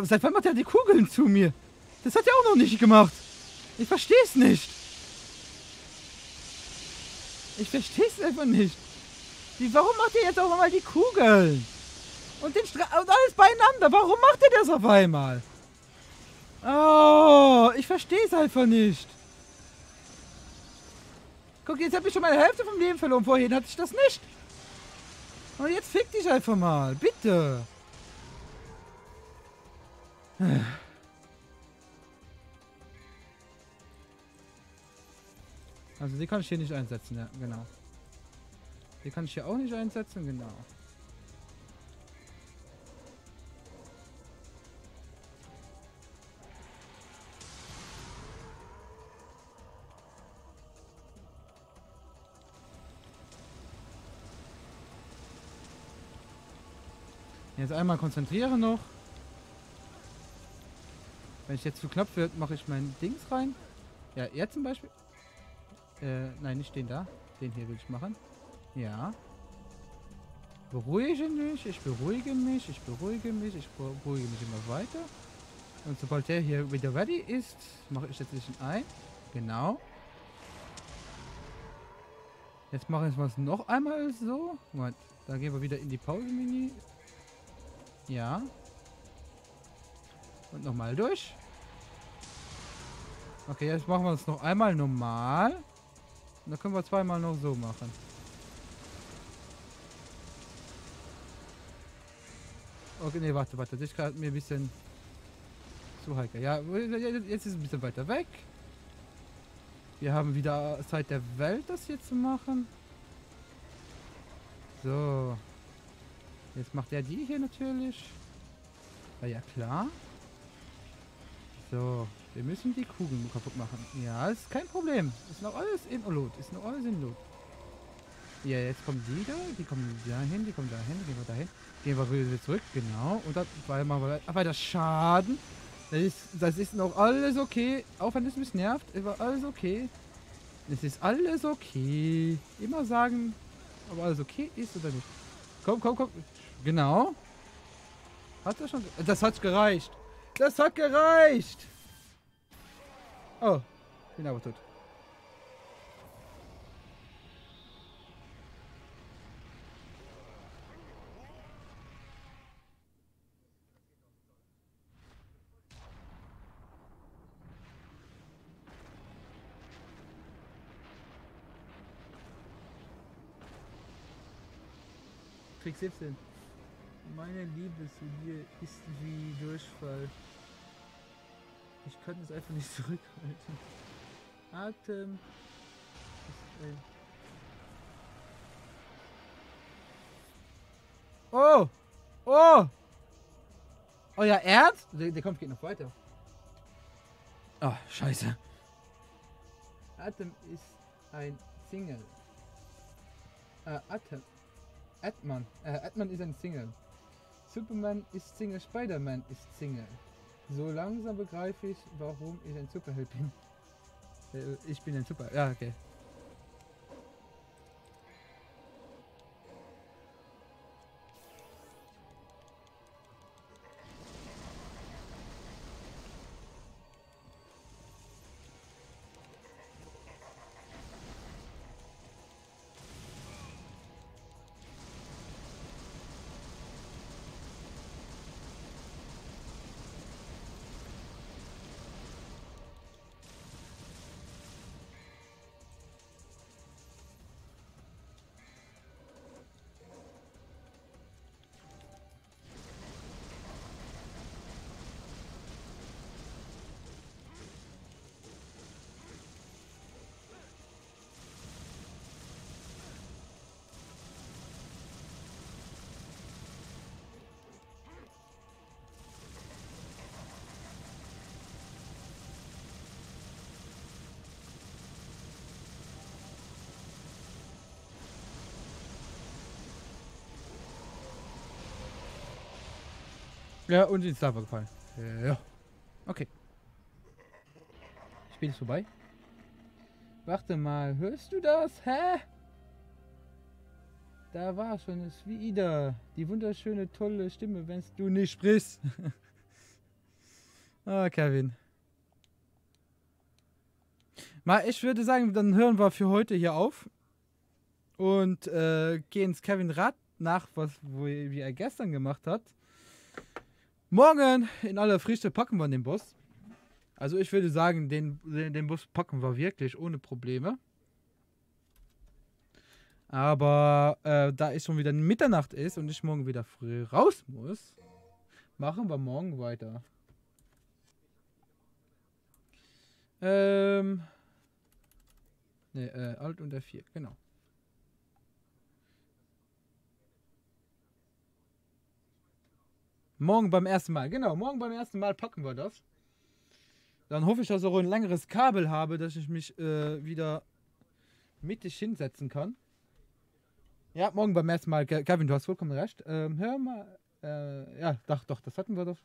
Seit wann macht er die Kugeln zu mir? Das hat er auch noch nicht gemacht. Ich verstehe es nicht. Ich verstehe es einfach nicht. Warum macht er jetzt auf einmal die Kugeln? Und alles beieinander. Warum macht er das auf einmal? Oh, ich verstehe es einfach nicht. Guck, jetzt habe ich schon meine Hälfte vom Leben verloren. Vorhin hatte ich das nicht. Und jetzt fick dich einfach mal. Bitte. Also die kann ich hier nicht einsetzen, ja, genau. Die kann ich hier auch nicht einsetzen, genau. Jetzt einmal konzentrieren noch. Wenn ich jetzt zu knapp wird, mache ich mein Dings rein. Ja, er zum Beispiel. Nein, nicht den da. Den hier will ich machen. Ja. Beruhige mich, ich beruhige mich, ich beruhige mich, ich beruhige mich immer weiter. Und sobald der hier wieder ready ist, mache ich jetzt ein. Genau. Jetzt mache ich es noch einmal so. Moment, da gehen wir wieder in die Pause-Menü. Ja. Und nochmal durch. Okay, jetzt machen wir es noch einmal normal. Und dann können wir zweimal noch so machen. Okay, nee, warte. Das ist gerade mir ein bisschen zu heikel. Ja, jetzt ist es ein bisschen weiter weg. Wir haben wieder Zeit der Welt, das hier zu machen. So. Jetzt macht er die hier natürlich. War ja klar. So. Wir müssen die Kugeln kaputt machen. Ja, ist kein Problem. Ist noch alles in Lot. Ist noch alles in Lot. Ja, jetzt kommen die da. Die kommen dahin. Die kommen dahin. Gehen wir dahin. Gehen wir wieder zurück. Genau. Und dann machen wir weiter Schaden. Das ist noch alles okay. Auch wenn es mich nervt. Ist alles okay. Es ist alles okay. Immer sagen, ob alles okay ist oder nicht. Komm. Genau. Hat das schon... Das hat gereicht. Das hat gereicht. Oh. Bin aber tot. Trick 17. Meine Liebe zu dir ist wie Durchfall. Ich könnte es einfach nicht zurückhalten. Atem. Oh! Oh! Oh ja, ernst? Der Kampf geht noch weiter. Oh, scheiße. Atem ist ein Single. Atman ist ein Single. Superman ist Single, Spider-Man ist Single. So langsam begreife ich, warum ich ein Superheld bin. Ich bin ein Super... Ja, okay. Ja, und ins Lava gefallen. Ja. Okay. Spiel ist vorbei. Warte mal, hörst du das? Hä? Da war schon, es ist wie Ida. Die wunderschöne, tolle Stimme, wenn du nicht sprichst. Ah, Kevin. Mal, ich würde sagen, dann hören wir für heute hier auf. Und gehen ins Kevin Rad nach, wie er gestern gemacht hat. Morgen in aller Frische packen wir den Boss. Also ich würde sagen, den Boss packen wir wirklich ohne Probleme. Aber da es schon wieder Mitternacht ist und ich morgen wieder früh raus muss, machen wir morgen weiter. Alt und F4, genau. Morgen beim ersten Mal, genau, morgen beim ersten Mal packen wir das. Dann hoffe ich, dass ich auch ein längeres Kabel habe, dass ich mich wieder mittig hinsetzen kann. Ja, morgen beim ersten Mal, Kevin, du hast vollkommen recht. Hör mal, ja, doch, das hatten wir doch.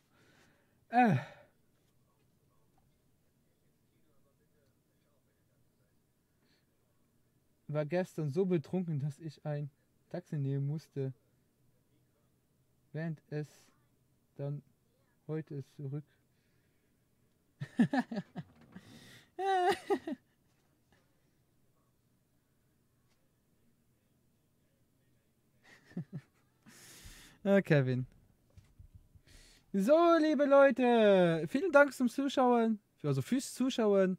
War gestern so betrunken, dass ich ein Taxi nehmen musste. Während es dann heute ist zurück. Kevin. So, liebe Leute, vielen Dank zum Zuschauen, also fürs Zuschauen.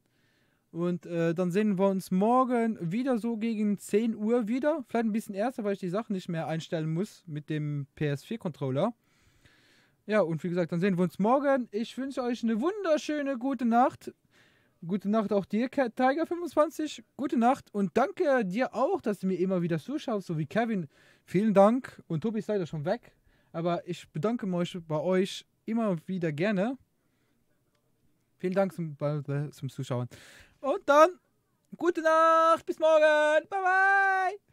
Und dann sehen wir uns morgen wieder so gegen 10 Uhr wieder. Vielleicht ein bisschen erster, weil ich die Sachen nicht mehr einstellen muss mit dem PS4-Controller. Ja, und wie gesagt, dann sehen wir uns morgen. Ich wünsche euch eine wunderschöne gute Nacht. Gute Nacht auch dir, Tiger25. Gute Nacht und danke dir auch, dass du mir immer wieder zuschaust, so wie Kevin. Vielen Dank. Und Tobi ist leider schon weg. Aber ich bedanke mich bei euch immer wieder gerne. Vielen Dank zum Zuschauen. Und dann, gute Nacht, bis morgen. Bye, bye.